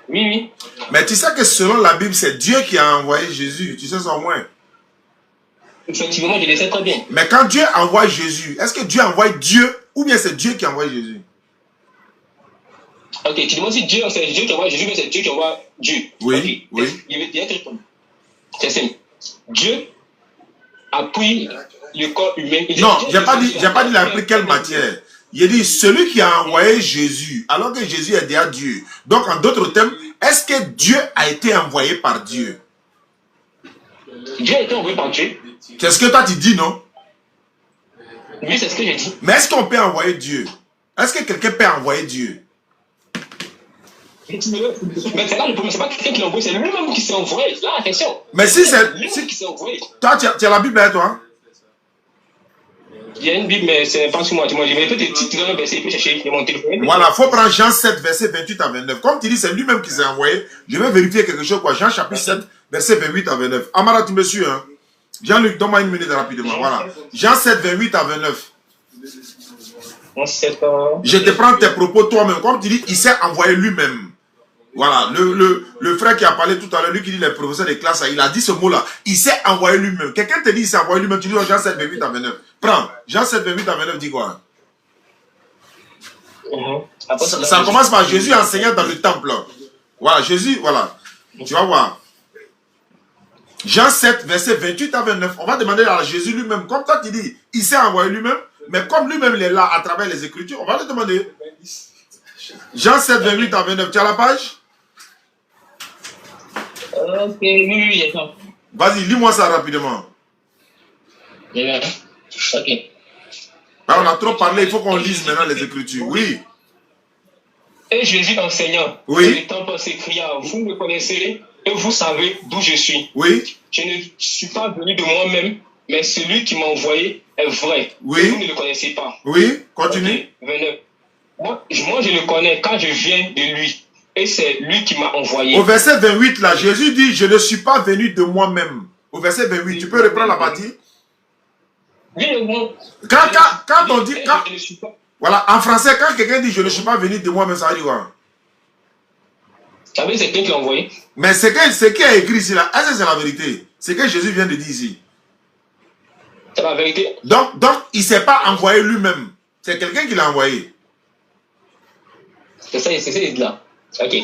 Oui, oui. Mais tu sais que selon la Bible, c'est Dieu qui a envoyé Jésus. Tu sais ça au moins. Effectivement, je le sais très bien. Mais quand Dieu envoie Jésus, est-ce que Dieu envoie Dieu ou bien c'est Dieu qui envoie Jésus? Ok, tu demandes si Dieu, c'est Dieu qui envoie Jésus, mais c'est Dieu qui envoie Dieu. Oui, okay. oui. Il y a quelque chose. C'est simple. Dieu a pris le corps humain. Non, j'ai pas dit il a pris quelle matière. Il a dit celui qui a envoyé Jésus, alors que Jésus est déjà Dieu. Donc en d'autres termes, est-ce que Dieu a été envoyé par Dieu? Dieu a été envoyé par Dieu. C'est ce que toi tu dis, non? Oui, c'est ce que j'ai dit. Mais est-ce qu'on peut envoyer Dieu? Est-ce que quelqu'un peut envoyer Dieu? Mais c'est là le problème, c'est pas quelqu'un qui l'a envoyé, c'est lui-même qui s'est envoyé. Là, attention. Mais si c'est lui-même qui s'est envoyé. Toi, tu as la Bible là, toi? Il y a une Bible, mais c'est pas sur moi. Je vais peut-être tirer un verset, il peut chercher mon téléphone. Voilà, il faut prendre Jean 7, verset 28 à 29. Comme tu dis, c'est lui-même qui s'est envoyé. Je vais vérifier quelque chose, quoi. Jean chapitre 7, verset 28 à 29. Amara, tu me suis, hein? Jean-Luc, donne-moi une minute rapidement. Voilà. Jean 7, 28 à 29. Je te prends tes propos toi-même. Comme tu dis, il s'est envoyé lui-même. Voilà, le frère qui a parlé tout à l'heure, lui qui dit les professeurs de classe, il a dit ce mot-là. Il s'est envoyé lui-même. Quelqu'un te dit il s'est envoyé lui-même, tu dis Jean 7, 28 à 29. Prends, Jean 7, 28 à 29 dit quoi? Ça commence par Jésus enseignant dans le temple. Voilà, Jésus, voilà. Tu vas voir. Jean 7, verset 28 à 29. On va demander à Jésus lui-même. Comme toi tu dis, il s'est envoyé lui-même. Mais comme lui-même il est là à travers les Écritures, on va le demander. Jean 7, 28 à 29. Tu as la page? Ok, oui, Vas-y, lis-moi ça rapidement. Ok. On a trop parlé, il faut qu'on lise maintenant les Écritures. Oui. Et Jésus enseignant, oui. Le temple s'écria, vous me connaissez et vous savez d'où je suis. Oui. Je ne suis pas venu de moi-même, mais celui qui m'a envoyé est vrai. Oui. Et vous ne le connaissez pas. Oui, continue. Okay. Moi, je le connais quand je viens de lui. Et c'est lui qui m'a envoyé. Au verset 28, là, Jésus dit, je ne suis pas venu de moi-même. Au verset 28, tu peux reprendre la partie? Oui, bon. Quand on dit... Voilà, en français, quand quelqu'un dit, je ne suis pas venu de moi-même, ça veut dire quoi? Ça veut dire c'est quelqu'un qui l'a envoyé. Mais ce qui est écrit ici, là, est-ce que c'est la vérité? C'est que Jésus vient de dire ici. C'est la vérité. Donc il ne s'est pas envoyé lui-même. C'est quelqu'un qui l'a envoyé. C'est ça, là. Ok.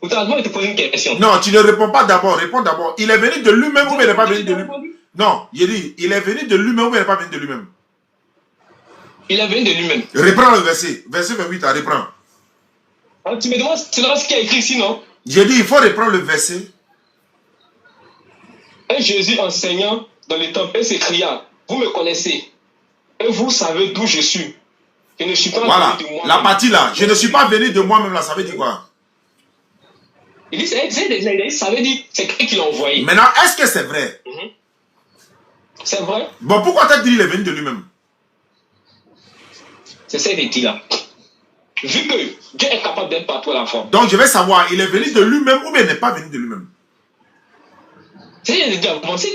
Pourtant, moi, je te pose une question. Non, tu ne réponds pas d'abord. Réponds d'abord. Il est venu de lui-même ou il n'est pas venu de lui-même? Non, il dit, il est venu de lui-même ou il n'est pas venu de lui-même? Il est venu de lui-même. Reprends le verset. Verset 28, reprends. Alors, tu me demandes, c'est là ce qui est écrit ici, non? J'ai dit, il faut reprendre le verset. Et Jésus enseignant dans le temple s'écria, vous me connaissez et vous savez d'où je suis. Je ne suis pas venu de moi-même. La partie là, je ne suis pas venu de moi-même là, ça veut dire quoi? Il dit, ça veut dire, c'est quelqu'un qui l'a envoyé. Maintenant, est-ce que c'est vrai? C'est vrai. Bon, pourquoi tu as dit qu'il est venu de lui-même? C'est ça qu'il dit là. Vu que Dieu est capable d'être partout à la fois. Donc, je vais savoir, il est venu de lui-même ou bien il n'est pas venu de lui-même? Si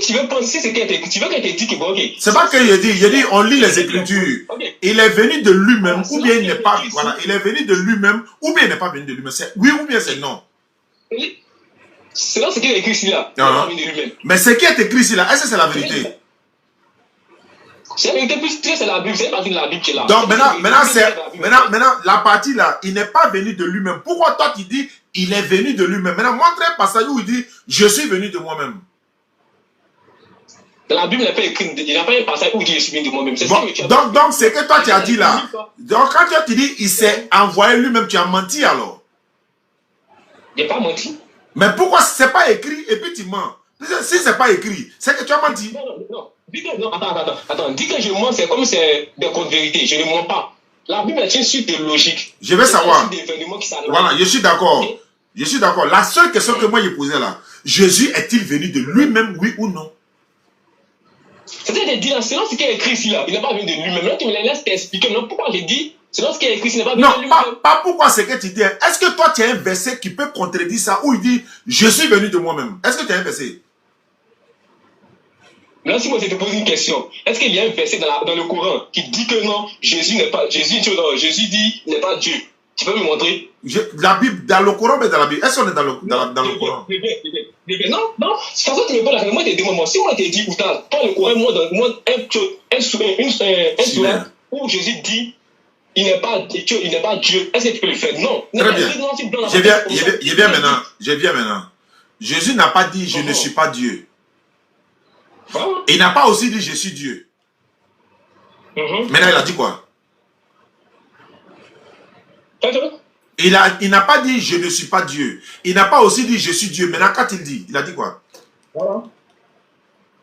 tu veux penser ce qu'elle te dit, tu veux qu'elle te dise que bon, ok. C'est pas qu'il dit, on lit les Écritures. Okay. Il est venu de lui-même ou bien il n'est pas. Voilà, il est venu de lui-même ou bien il n'est pas venu de lui-même. C'est oui ou bien c'est non. C'est là ce qui est écrit ici là. Il n'est pas venu de lui-même. Mais ce qui est écrit ici là, est-ce que c'est la vérité? C'est la vérité, puisque c'est la Bible, c'est la partie de la Bible qui est là. Donc maintenant, la partie là, il n'est pas venu de lui-même. Pourquoi toi tu dis, il est venu de lui-même? Maintenant, montre un passage où il dit, je suis venu de moi-même. Dans la Bible, il n'y a pas écrit, il n'y a pas un passage où il dit, je suis venu de moi-même. Bon, donc, c'est que toi tu as dit là. Donc, quand tu dis, il s'est envoyé lui-même, tu as menti alors? Je n'ai pas menti. Mais pourquoi ce n'est pas écrit et puis tu mens? Si ce n'est pas écrit, c'est que tu as menti. Non. Attends. Dis que je mens, c'est comme c'est des contre-vérités. Je ne mens pas. La Bible est une suite de logique. Je vais savoir. Voilà, je suis d'accord. Je suis d'accord. La seule question que moi j'ai posée là, Jésus est-il venu de lui-même, oui ou non? C'est-à-dire de dire, selon ce qui est écrit ici là, il n'est pas venu de lui-même. Là, tu me laisses t'expliquer. Non, pourquoi j'ai dit, selon ce qui est écrit, il n'est pas venu de lui-même. Non, pas pourquoi c'est que tu dis. Est-ce que toi tu as un verset qui peut contredire ça où il dit, je suis venu de moi-même? Est-ce que tu as un verset? Là, si moi je te pose une question, est-ce qu'il y a un verset dans le Coran qui dit que non, Jésus dit n'est pas Dieu? Tu peux me montrer? La Bible, dans le Coran, mais dans la Bible. Est-ce qu'on est dans le Coran? Non, non. C'est pour ça que tu me poses la question. Moi, je te demande, si moi, je te dis, ou dans le Coran, moi, un sourate où Jésus dit, il n'est pas Dieu, il n'est pas Dieu. Est-ce que tu peux le faire? Non. Très bien. Je viens maintenant. Jésus n'a pas dit, je ne suis pas Dieu. Il n'a pas aussi dit, je suis Dieu. Maintenant, il a dit quoi? Il n'a pas dit je ne suis pas Dieu. Il n'a pas aussi dit je suis Dieu. Maintenant, quand il a dit quoi? Voilà.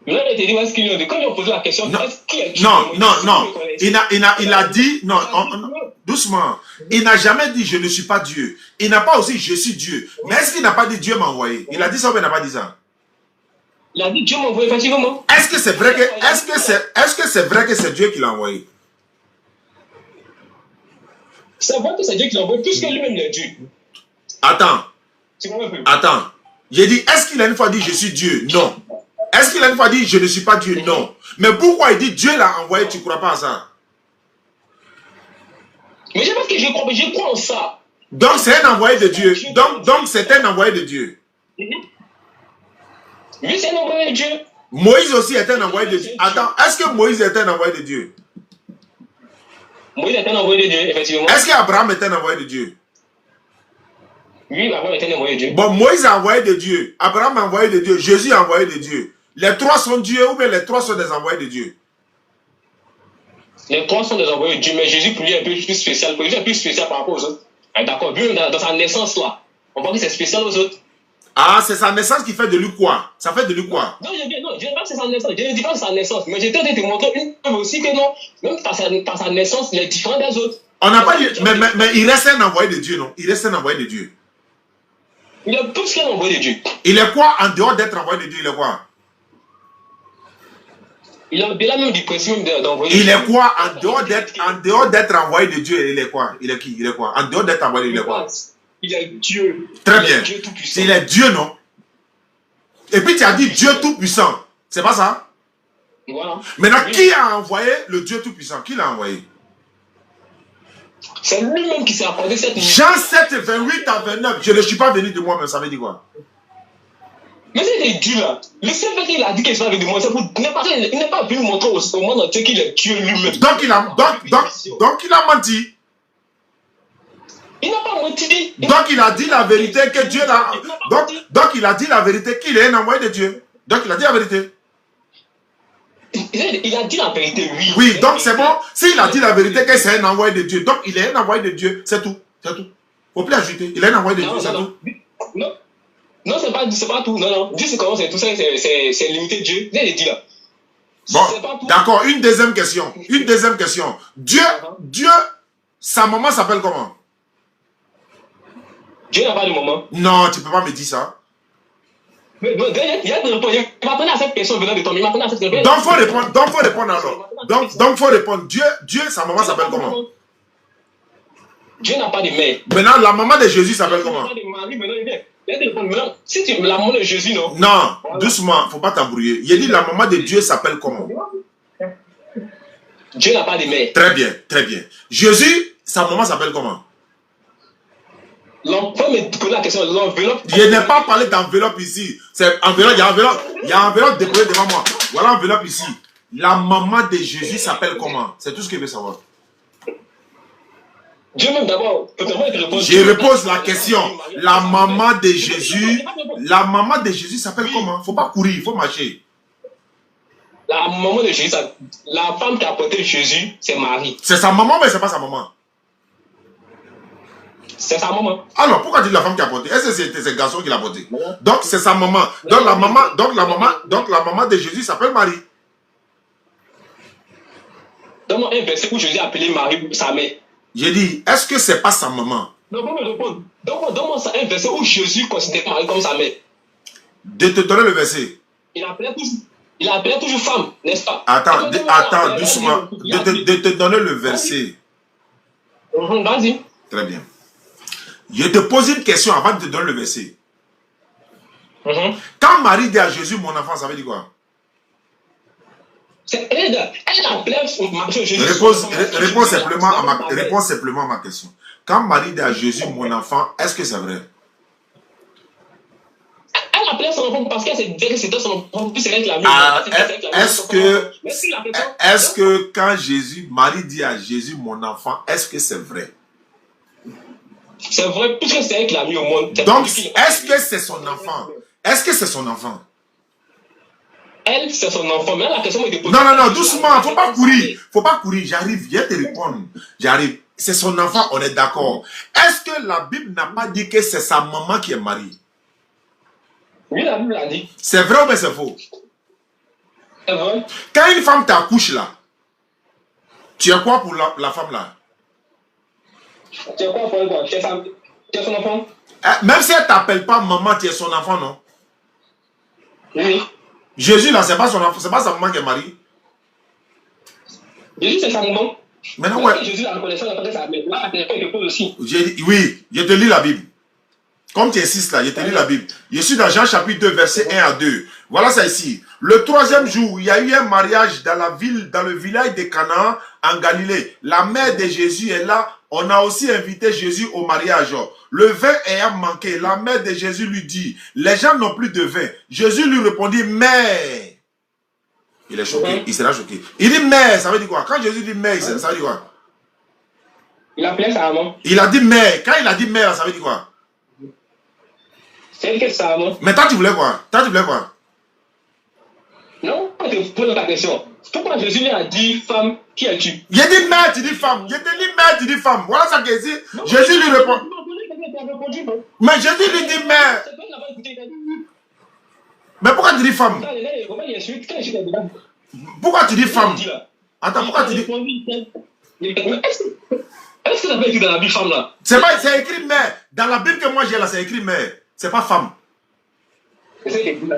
Là, il a dit, est-ce qu'il a dit, quand il a posé la question, est-ce qu'il a dit? Non. Il a dit, non, doucement. Il n'a jamais dit je ne suis pas Dieu. Il n'a pas aussi je suis Dieu. Mais est-ce qu'il n'a pas dit Dieu m'a envoyé? Il a dit ça ou il n'a pas dit ça? Il a dit Dieu m'a envoyé, effectivement. Est-ce que c'est vrai que c'est Dieu qui l'a envoyé? C'est vrai que c'est Dieu qui l'a envoyé, puisque lui-même est Dieu. Attends. J'ai dit, est-ce qu'il a une fois dit je suis Dieu? Non. Est-ce qu'il a une fois dit je ne suis pas Dieu? Non. Mais pourquoi il dit Dieu l'a envoyé? Tu ne crois pas à ça? Mais c'est parce que je crois en ça. Donc c'est un envoyé de Dieu. Donc c'est un envoyé de Dieu. Oui, c'est un envoyé de Dieu. Moïse aussi est un envoyé de Dieu. Attends, est-ce que Moïse est un envoyé de Dieu? Moïse est un envoyé de Dieu, effectivement. Est-ce qu'Abraham est un envoyé de Dieu? Oui, Abraham est un envoyé de Dieu. Bon, Moïse est envoyé de Dieu. Abraham est envoyé de Dieu. Jésus est envoyé de Dieu. Les trois sont Dieu ou bien les trois sont des envoyés de Dieu? Les trois sont des envoyés de Dieu, mais Jésus pour lui est un peu plus spécial. Pour lui, c'est plus spécial par rapport aux autres. D'accord, vu dans sa naissance là, on voit que c'est spécial aux autres. Ah, c'est sa naissance qui fait de lui quoi? Ça fait de lui quoi? Non, je ne dis pas que c'est sa naissance. Je ne dis pas que c'est sa naissance. Mais j'étais en train de te montrer une preuve aussi que non, même par sa naissance, il est différent des autres. On n'a pas dit, mais il reste un envoyé de Dieu, non? Il reste un envoyé de Dieu. Il est plus qu'un envoyé de Dieu. Il est quoi en dehors d'être envoyé de Dieu? Il est quoi? Il a au-delà même du principe d'envoyer. Il est quoi en dehors d'être envoyé de Dieu? Il est quoi? Il est qui? Il est quoi? En dehors d'être envoyé, il est quoi? Il est Dieu. Très bien. Il est Dieu, non? Et puis tu as dit Dieu tout-puissant. C'est pas ça? Voilà. Maintenant, qui a envoyé le Dieu tout-puissant? Qui l'a envoyé? C'est lui-même qui s'est accordé cette mission. Jean 7, 28 à 29. Je ne suis pas venu de moi-même. Ça veut dire quoi? Mais c'est Dieu là. Le seul fait qu'il a dit qu'il soit venu de moi, c'est pour. Il n'est pas venu montrer au monde entier qu'il est Dieu lui-même. Donc il a menti. Il n'a pas menti. Donc il a dit la vérité que Dieu l'a. Donc il a dit la vérité qu'il est un envoyé de Dieu. Donc il a dit la vérité. Il a dit la vérité, oui. Oui, donc c'est bon. S'il a dit la vérité que c'est un envoyé de Dieu, donc il est un envoyé de Dieu, c'est tout. C'est tout. Faut plus ajouter. Il est un envoyé de Dieu, c'est tout. Non, c'est pas tout. Non. Dieu, c'est comment c'est tout ça, c'est limité Dieu. Dieu, il dit là. Bon, d'accord. Une deuxième question. Dieu, sa maman s'appelle comment? Dieu n'a pas de maman. Non, tu ne peux pas me dire ça. Mais il y a des réponses. Il m'attendait à cette question venant de toi. Il m'attendait à cette question. Donc, faut répondre alors. Donc, faut répondre. Dieu, sa maman s'appelle comment? Dieu n'a pas de mère. Maintenant, la maman de Jésus s'appelle comment? Il n'a pas de mari, maintenant, il vient. Maintenant, si tu la maman de Jésus, non? Non, doucement, il ne faut pas t'embrouiller. Il a dit la maman de Dieu s'appelle comment? Dieu n'a pas de mère. Très bien, très bien. Jésus, sa maman s'appelle comment? L'enfant me pose la question, l'enveloppe. Je n'ai pas parlé d'enveloppe ici. C'est enveloppe, il y a enveloppe déposée devant moi. Voilà enveloppe ici. La maman de Jésus s'appelle comment? C'est tout ce que je veux savoir. Dieu même d'abord, je repose la question. La maman de Jésus s'appelle comment? Il ne faut pas courir, il faut marcher. La maman de Jésus, la femme qui a porté Jésus, c'est Marie. C'est sa maman, mais ce n'est pas sa maman. C'est sa maman. Alors, pourquoi dis la femme qui a porté? Est-ce que c'est ce garçon qui l'a porté? Donc, c'est sa maman. Donc, la maman de Jésus s'appelle Marie. Donne-moi un verset où Jésus a appelé Marie sa mère. J'ai dit, est-ce que c'est pas sa maman? Non, pour me répondre. Donne-moi un verset où Jésus considère Marie comme sa mère. De te donner le verset. Il appelait toujours femme, n'est-ce pas? Attends, doucement. De te donner le verset. Vas-y. Très bien. Je te pose une question avant de te donner le verset. Quand Marie dit à Jésus, mon enfant, ça veut dire quoi? Elle appelait Jésus. Réponds simplement à ma question. quand Marie dit à Jésus, mon enfant, est-ce que c'est vrai? Elle appelait son enfant parce qu'elle s'est dit que c'était son enfant, puis c'est elle qui l'a mis. Est-ce que quand Marie dit à Jésus, mon enfant, est-ce que c'est vrai? C'est vrai, puisque c'est elle qui l'a mis au monde. Donc, est-ce que c'est son enfant? Est-ce que c'est son enfant? Elle, c'est son enfant, mais la question est posée. Non, doucement, faut pas courir, j'arrive, viens te répondre. J'arrive, c'est son enfant, on est d'accord. Est-ce que la Bible n'a pas dit que c'est sa maman qui est mariée? Oui, la Bible l'a dit. C'est vrai ou bien c'est faux? C'est vrai. Quand une femme t'accouche là, tu es quoi pour la femme là? Tu es quoi pour elle? Tu es son enfant? Même si elle t'appelle pas maman, tu es son enfant, non? Oui. Jésus là, c'est pas son enfant, c'est pas sa maman qui est mariée. Jésus, c'est sa maman. Maintenant, ouais. Jésus, la reconnaissance, la sa mère. Là, la question est posée aussi. Oui, je te lis la Bible. Comme tu insistes là, je te lis la Bible. Je suis dans Jean chapitre 2, verset 1 à 2. Voilà ça ici. Le troisième jour, il y a eu un mariage dans le village de Canaan, en Galilée. La mère de Jésus est là. On a aussi invité Jésus au mariage. Le vin ayant manqué, la mère de Jésus lui dit, les gens n'ont plus de vin. Jésus lui répondit, mère. Il est choqué, il sera choqué. Il dit mère, ça veut dire quoi? Quand Jésus dit mère, ça veut dire quoi? Il appelait sa maman. Il a dit mère. Quand il a dit mère, ça veut dire quoi? C'est elle qui est sa maman. Mais toi, tu voulais quoi? Non, je te pose la question. Pourquoi Jésus lui a dit femme, qui es-tu? Il a dit mère, tu dis femme. Il a dit mère, tu dis femme. Voilà ça qu'il dit. Jésus lui répond. Mais Jésus lui dit mère. Mais pourquoi tu dis femme? Pourquoi tu dis femme? Attends, pourquoi tu dis... Est-ce que ça peut écrit dans la Bible femme là? C'est écrit mère. Dans la Bible que moi j'ai là, c'est écrit mère. C'est pas femme. C'est écrit là.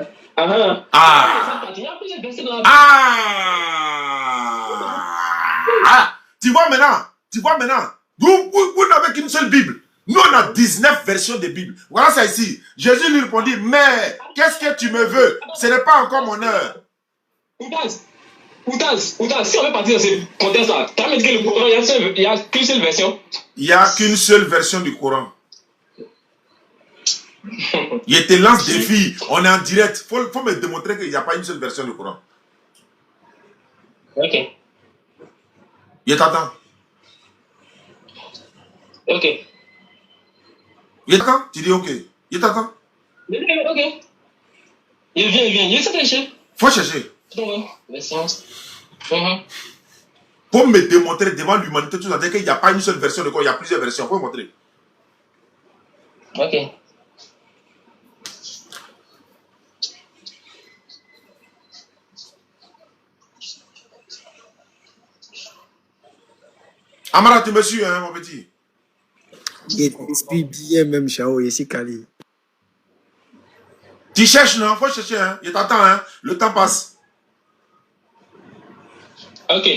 Tu vois maintenant. Vous n'avez qu'une seule Bible. Nous, on a 19 versions de Bible. Voilà ça ici. Jésus lui répondit, mère, qu'est-ce que tu me veux? Ce n'est pas encore mon heure. Outaz, si on veut partir dans ce contexte-là, tu as dit que le Coran, il n'y a qu'une seule version. Il n'y a qu'une seule version du Coran. Je te lance défi. On est en direct. Il faut me démontrer qu'il n'y a pas une seule version du Coran. Ok. Je t'attends. Ok. Je t'attends. Tu dis ok. Je t'attends. Ok. Il vient. Il sait chercher. Faut chercher. Version. Pour me démontrer devant l'humanité, tout ça, dire qu'il n'y a pas une seule version de Coran, il y a plusieurs versions. Faut me montrer. Ok. Amara, tu me suis, hein, mon petit? Il explique bien même, Chao, il est calé. Tu cherches, non? Faut chercher, hein? Je t'attends, hein? Le temps passe. Ok.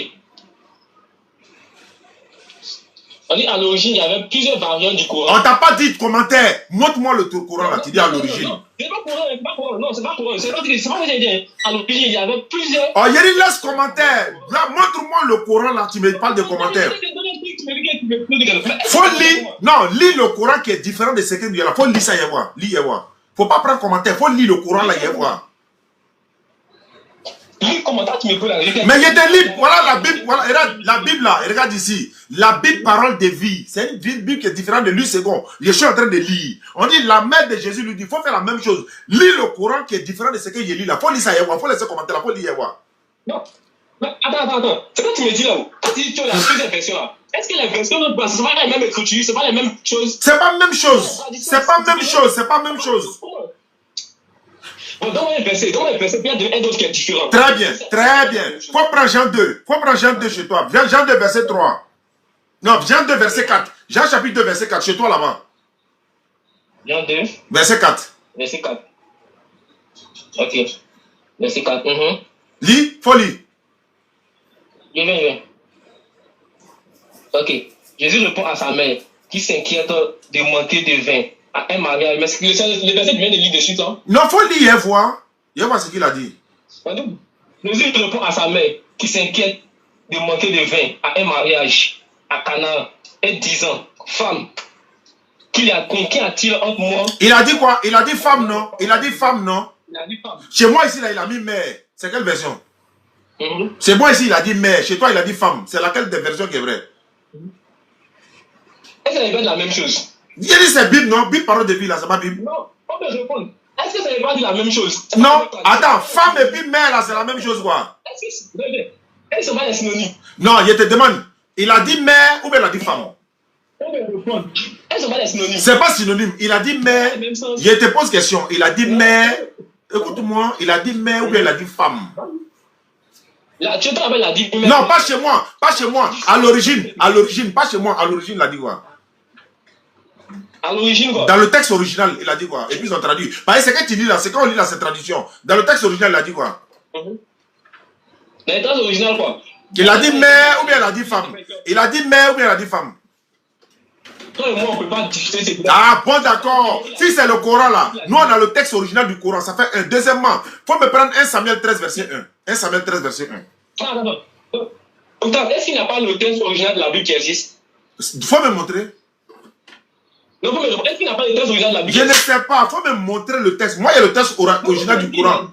On dit à l'origine, il y avait plusieurs variantes du Coran. On t'a pas dit de commentaire. Montre-moi le Coran là, tu dis à l'origine. C'est pas Coran, non, c'est pas Coran. C'est pas ce que j'ai dit. À l'origine, il y avait plusieurs. Oh, il laisse commentaire. Là, montre-moi le Coran là, tu me parles de commentaire. Faut lire. Non, lis le Coran qui est différent de ce que nous y a là. Faut lire ça y voir. Lis y voir. Faut pas prendre commentaire. Faut lire le Coran là y voir. Lis commentaire, tu me peux la lire. Mais il y a des livres. Voilà la Bible. Voilà, regarde, la Bible là. Regarde ici. La Bible, parole de vie. C'est une Bible qui est différente de lui second. Je suis en train de lire. On dit la mère de Jésus lui dit, il faut faire la même chose. Lis le Coran qui est différent de ce que je lis là. Faut lire ça y voir. Faut laisser commentaire là. Faut lire y voir. Non. Attends. C'est quoi tu me dis là? Quand tu dis que tu as plusieurs versions là. Est-ce que les versions de base, c'est pas la même écriture, c'est pas les mêmes choses? C'est pas la même chose. C'est pas la même chose. C'est pas la même chose. Bon, dans les versets, il y a un autre qui est différent. Très bien. Faut prendre Jean 2. Faut prendre Jean 2 chez toi. Viens, Jean 2, verset 3. Non, Jean 2, verset 4. Jean chapitre 2, verset 4. Chez toi là-bas. Jean 2. Verset 4. Verset 4. Ok. Verset 4. Lis, faut lire. Je viens. Ok. Jésus répond à sa mère qui s'inquiète de manquer de vin à un mariage. Mais le verset vient de lire dessus, là. Non, faut lire et voir. Et voir ce qu'il a dit. Jésus répond à sa mère qui s'inquiète de manquer de vin à un mariage à Canaan et disant, femme, qui a-t-il entre moi? Il a dit quoi? Il a dit femme, non? Il a dit femme, non? Il a dit femme. Chez moi, ici, là, il a mis mère. C'est quelle version? Chez moi, ici, il a dit mère. Chez toi, il a dit femme. C'est laquelle des versions qui est vraie? Est-ce que ça veut dire la même chose? Il a dit c'est Bible, non? Bible, parole de vie, là, c'est pas Bible. Non, on peut répondre. Est-ce que ça veut pas dire la même chose? Non, attends, femme et puis mère, là, c'est la même chose, quoi. Est-ce que c'est pas des synonymes? Non, je te demande, il a dit mère ou bien il a dit femme? On peut répondre. Est-ce que c'est pas des synonymes? C'est pas synonyme. Il a dit mère. Je te pose question. Il a dit mère. Écoute-moi, il a dit mère ou bien il a dit femme? Là, tu te rappelles, il a dit mère. Non, pas chez moi. Pas chez moi. À l'origine, pas chez moi. À l'origine, il a dit quoi? À l'origine, quoi? Dans le texte original, il a dit quoi? Et puis ils ont traduit. Parce que c'est que tu lis là, c'est quand on lit là, cette traduction. Dans le texte original, il a dit quoi? Dans le texte original, quoi? Il a dit mère ou bien il a dit femme? Il a dit mère ou bien il a dit femme? Toi et moi, on ne peut pas discuter ces Ah bon, d'accord. Si c'est le Coran là, nous on a le texte original du Coran, ça fait un. Deuxièmement, il faut me prendre 1 Samuel 13 verset 1. 1 Samuel 13 verset 1. Ah, d'accord. Est-ce qu'il n'y a pas le texte original de la Bible qui existe? Il faut me montrer. Non, est-ce qu'il n'y a pas le texte original de la Bible? Je ne sais pas, il faut me montrer le texte. Moi, il y a le texte original du Coran.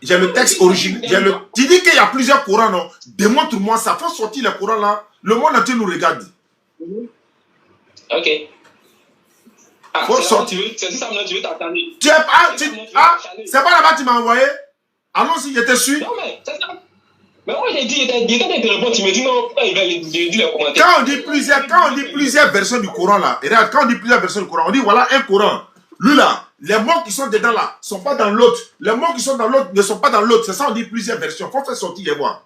J'ai le texte original. Tu dis qu'il y a plusieurs Corans, non? Démontre-moi ça. Il faut sortir le Coran là. Le monde entier nous regarde. Ok. Ah, Faut sortir. C'est ça, tu veux t'attendre. C'est pas là-bas que tu m'as envoyé? Allons-y, je te suis. Non, mais c'est ça. Mais moi, j'ai dit, il était de te répondre, tu me dis non, il va dire les commentaires. Quand on dit plusieurs versions du Coran là, regarde, quand on dit plusieurs versions du Coran, on dit voilà un Coran. Lui là, les mots qui sont dedans là, ne sont pas dans l'autre. Les mots qui sont dans l'autre ne sont pas dans l'autre. C'est ça, on dit plusieurs versions. Il faut faire sortir et voir.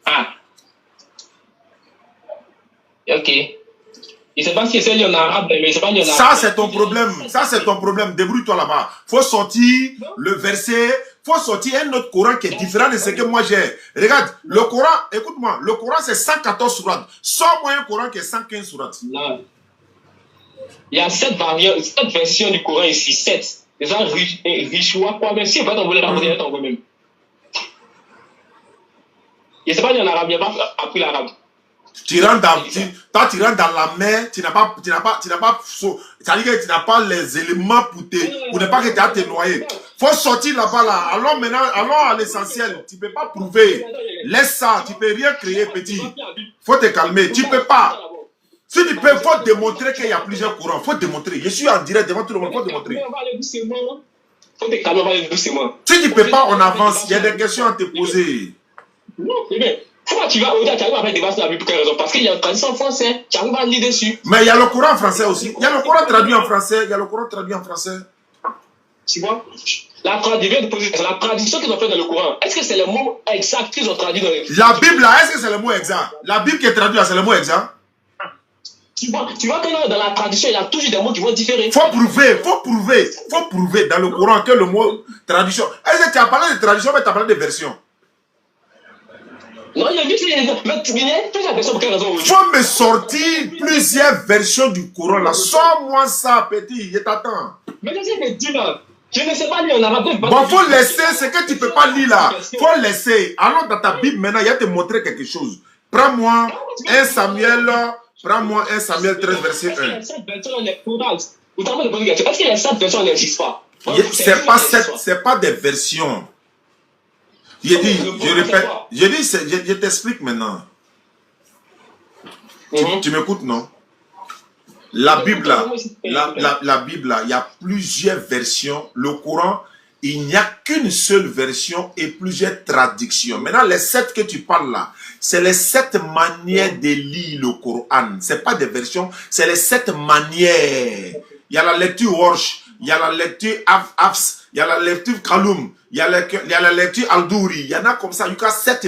Ah. Ok. Je ne sais pas si c'est lié en arabe, mais je ne sais pas lié en arabe. Ça, c'est ton problème. Ça, c'est ton problème. Débrouille-toi là-bas. Faut sortir le verset. Faut sortir un autre Coran qui est différent de ce que moi j'ai. Regarde, le Coran, écoute-moi, le Coran c'est 114 sourates. Sors-moi un Coran qui est 115 sourates. Non. Il y a 7 versions du Coran ici. 7. Les gens riches ou quoi, même si on va t'envoyer la monnaie, t'envoie même. Je ne sais pas lié en arabe, il n'y a pas appris l'arabe. Tu rentres dans la mer, tu n'as pas, c'est-à-dire que tu n'as pas les éléments pour ne pas que tu as te noyer. Faut sortir là-bas là. Allons maintenant, allons à l'essentiel. Tu ne peux pas prouver. Laisse ça, tu ne peux rien créer petit. Faut te calmer, tu ne peux pas. Si tu peux, faut démontrer qu'il y a plusieurs courants. Faut démontrer. Je suis en direct devant tout le monde, faut démontrer. Faut te calmer, on va aller doucement. Si tu ne peux pas, on avance. Il y a des questions à te poser. Non, c'est bien. Pourquoi tu arrives à faire des débat sur la Bible pour quelle raison? Parce qu'il y a une tradition en français, tu arrives à lire dessus. Mais il y a le Coran en français aussi. Il y a le Coran traduit en français. Il y a le Coran traduit en français. Tu vois? La traduction qu'ils ont fait dans le Coran, est-ce que c'est le mot exact qu'ils ont traduit dans le... La Bible là, est-ce que c'est le mot exact? La Bible qui est traduite là, c'est le mot exact? Tu vois que dans la tradition, il y a toujours des mots qui vont différer. Faut prouver dans le Coran que le mot traduction. Est-ce que tu as parlé de traduction, mais tu as parlé de version? Non, il y a plusieurs versions pour quelle raison? Faut me sortir plusieurs versions du Coran là. Sors-moi ça, petit, je t'attends. Mais je sais que dis là, je ne sais pas lire en arabe. Bon, faut laisser ce que tu ne peux pas lire là. Faut laisser. Allons dans ta Bible maintenant, il va te montrer quelque chose. Prends-moi 1 Samuel 13 verset 1. Est-ce qu'il y a 7 versions dans les Corans? Est-ce qu'il y a 7 versions qui n'existent pas? C'est pas des versions. Je répète, je t'explique maintenant. Tu m'écoutes, non? La Bible, là, la Bible, là, il y a plusieurs versions. Le Coran, il n'y a qu'une seule version et plusieurs traductions. Maintenant, les 7 que tu parles là, c'est les 7 manières de lire le Coran. Ce n'est pas des versions, c'est les 7 manières. Il y a la lecture Warsh, il y a la lecture Hafs, il y a la lecture Kaloum, il y a la lecture Al-Douri. Il y en a comme ça, il y a 7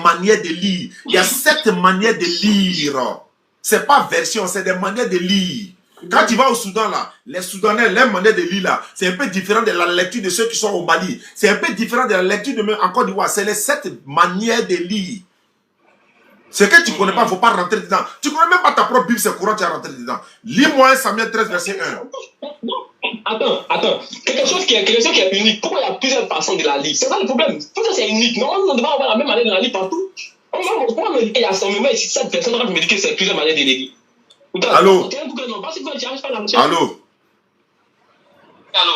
manières de lire. Il y a 7 manières de lire. Ce n'est pas version, c'est des manières de lire. Quand tu vas au Soudan là, les Soudanais, leur manière de lire là, c'est un peu différent de la lecture de ceux qui sont au Mali. C'est un peu différent de la lecture de en Côte d'Ivoire. C'est les 7 manières de lire. Ce que tu ne connais pas, il ne faut pas rentrer dedans. Tu ne connais même pas ta propre Bible, c'est courant, tu vas rentrer dedans. Lis-moi 1 Samuel 13, verset 1. Non, Attends. Quelque chose qui est unique. Pourquoi il y a plusieurs façons de la lire? C'est ça le problème. Tout ça, c'est unique. Normalement, on devrait avoir la même manière de la lire partout. Pourquoi me dire qu'il y a 100 moments ici, cette personne me dit que c'est plusieurs manières de la lire? Allô? Allô? Allô?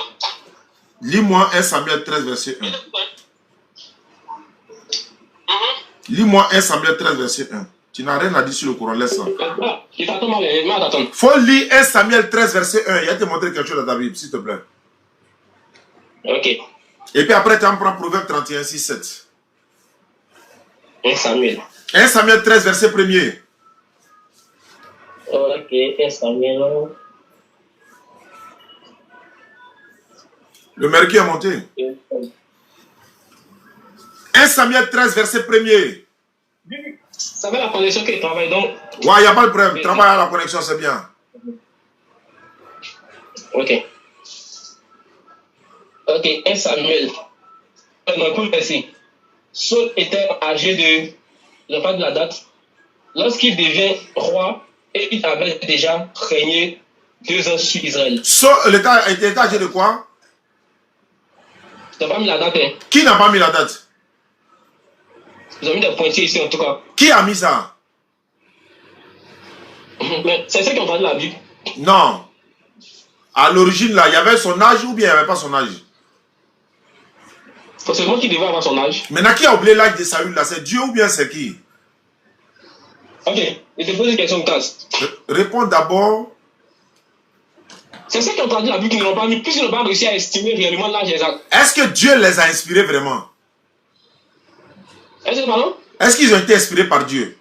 Lis-moi 1 Samuel 13, verset 1. Lis-moi 1 Samuel 13, verset 1. Tu n'as rien à dire sur le Coran, laisse ça. Faut lire 1 Samuel 13, verset 1. Il va te montrer quelque chose dans ta Bible, s'il te plaît. Ok. Et puis après, tu en prends Proverbe 31, 6, 7. 1 Samuel. 1 Samuel 13, verset 1er. Ok, 1 Samuel. Le mercure est monté. 1 Samuel 13, verset 1er. Ça va la connexion qui travaille donc. Ouais, il n'y a pas de problème. Travaille à la connexion, c'est bien. Ok. Ok, 1 Samuel. Dans le coup verset. Saul était âgé de. Je ne sais pas de la date. Lorsqu'il devient roi, et il avait déjà régné 2 ans sur Israël. Saul était âgé de quoi? Tu n'as pas mis la date, hein? Qui n'a pas mis la date? Vous avez mis des pointiers ici en tout cas. Qui a mis ça? Mais c'est ceux qui ont parlé de la Bible. Non. À l'origine, là, il y avait son âge ou bien il n'y avait pas son âge? C'est moi qui devais avoir son âge. Maintenant, qui a oublié l'âge de Saül là? C'est Dieu ou bien c'est qui? Ok, je te pose une question de tasse. Réponds d'abord. C'est ceux qui ont traduit la Bible qui ne l'ont pas mis, plus ils n'ont pas réussi à estimer réellement l'âge exact. Est-ce que Dieu les a inspirés vraiment? Est-ce que pardon? Est-ce qu'ils ont été inspirés par Dieu?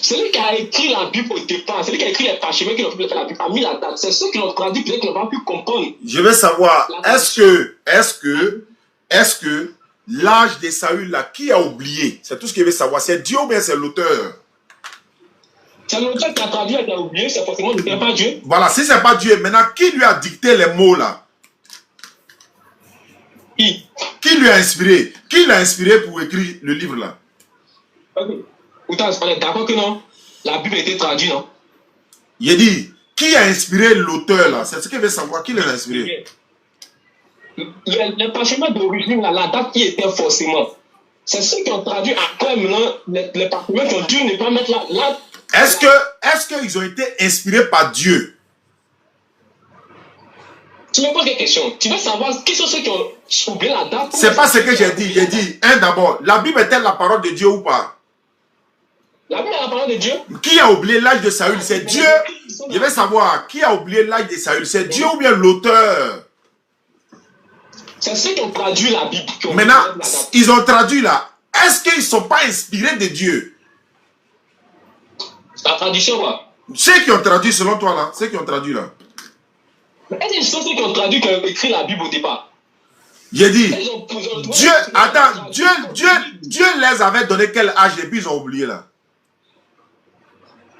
Celui qui a écrit la Bible au départ, celui qui a écrit les parchemins qui ont fait la Bible, a mis la date. C'est ceux qui l'ont traduit, peut-être qu'ils n'ont pas pu comprendre. Je veux savoir, est-ce que l'âge de Saül là, qui a oublié? C'est tout ce qu'il veut savoir. C'est Dieu ou bien c'est l'auteur? C'est l'auteur qui a traduit et qui a oublié, c'est forcément ne pas Dieu. Voilà, si c'est pas Dieu, maintenant qui lui a dicté les mots là? Qui lui a inspiré? Qui l'a inspiré pour écrire le livre là? Ok. Outas, on est d'accord que non? La Bible a été traduite, non? Il a dit, qui a inspiré l'auteur là? C'est ce qu'il veut savoir, qui l'a inspiré? Les parchemins d'origine, la date qui était forcément. C'est ceux qui ont traduit après maintenant les parchemins qui ont dû ne pas mettre là. Est-ce qu'ils ont été inspirés par Dieu? Tu me poses des questions. Tu veux savoir qui sont ceux qui ont oublié la date? C'est pas ce que j'ai dit. J'ai dit, d'abord, la Bible est-elle la parole de Dieu ou pas? La Bible est la parole de Dieu. Qui a oublié l'âge de Saül? C'est Dieu. Je vais savoir, qui a oublié l'âge de Saül? C'est Dieu ou bien l'auteur? C'est ceux qui ont traduit la Bible. Maintenant, ils ont traduit là. Est-ce qu'ils ne sont pas inspirés de Dieu? La traduction, quoi. Ceux qui ont traduit, selon toi là, ceux qui ont traduit là. Mais est-ce que ce sont ceux qui ont traduit, qui ont écrit la Bible au départ? J'ai dit, Dieu, attends, Dieu les avait donné quel âge et puis ils ont oublié là?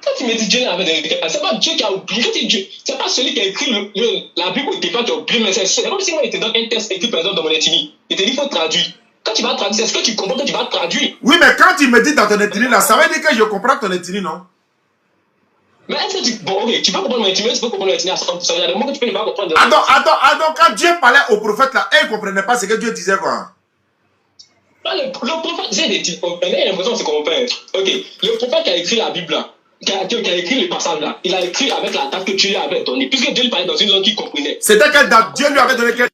Quand tu me dis Dieu avait donné quel âge, c'est pas Dieu qui a oublié. Quand tu dis Dieu, c'est pas celui qui a écrit la Bible au départ qui a oublié, mais c'est comme si moi je te donne un test écrit par exemple dans mon étude. Il te dit, il faut traduire. Quand tu vas traduire, c'est ce que tu comprends que tu vas traduire. Oui, mais quand tu me dis dans ton étude là, ça veut dire que je comprends ton étude, non? Mais est-ce que tu... Bon, ok, tu peux comprendre mon étude, tu peux comprendre mon étude à 100%. Il y a des moments que tu peux ne pas comprendre. Attends, quand Dieu parlait au prophète là, il ne comprenait pas ce que Dieu disait quoi? Le prophète, j'ai des types, il a l'impression que c'est qu'on perd. Ok, le prophète qui a écrit la Bible là, qui a écrit le passage là, il a écrit avec la date que Dieu lui avait donnée, puisque Dieu lui parlait dans une langue qu'il comprenait. C'était quelle date? Dieu lui avait donné quelle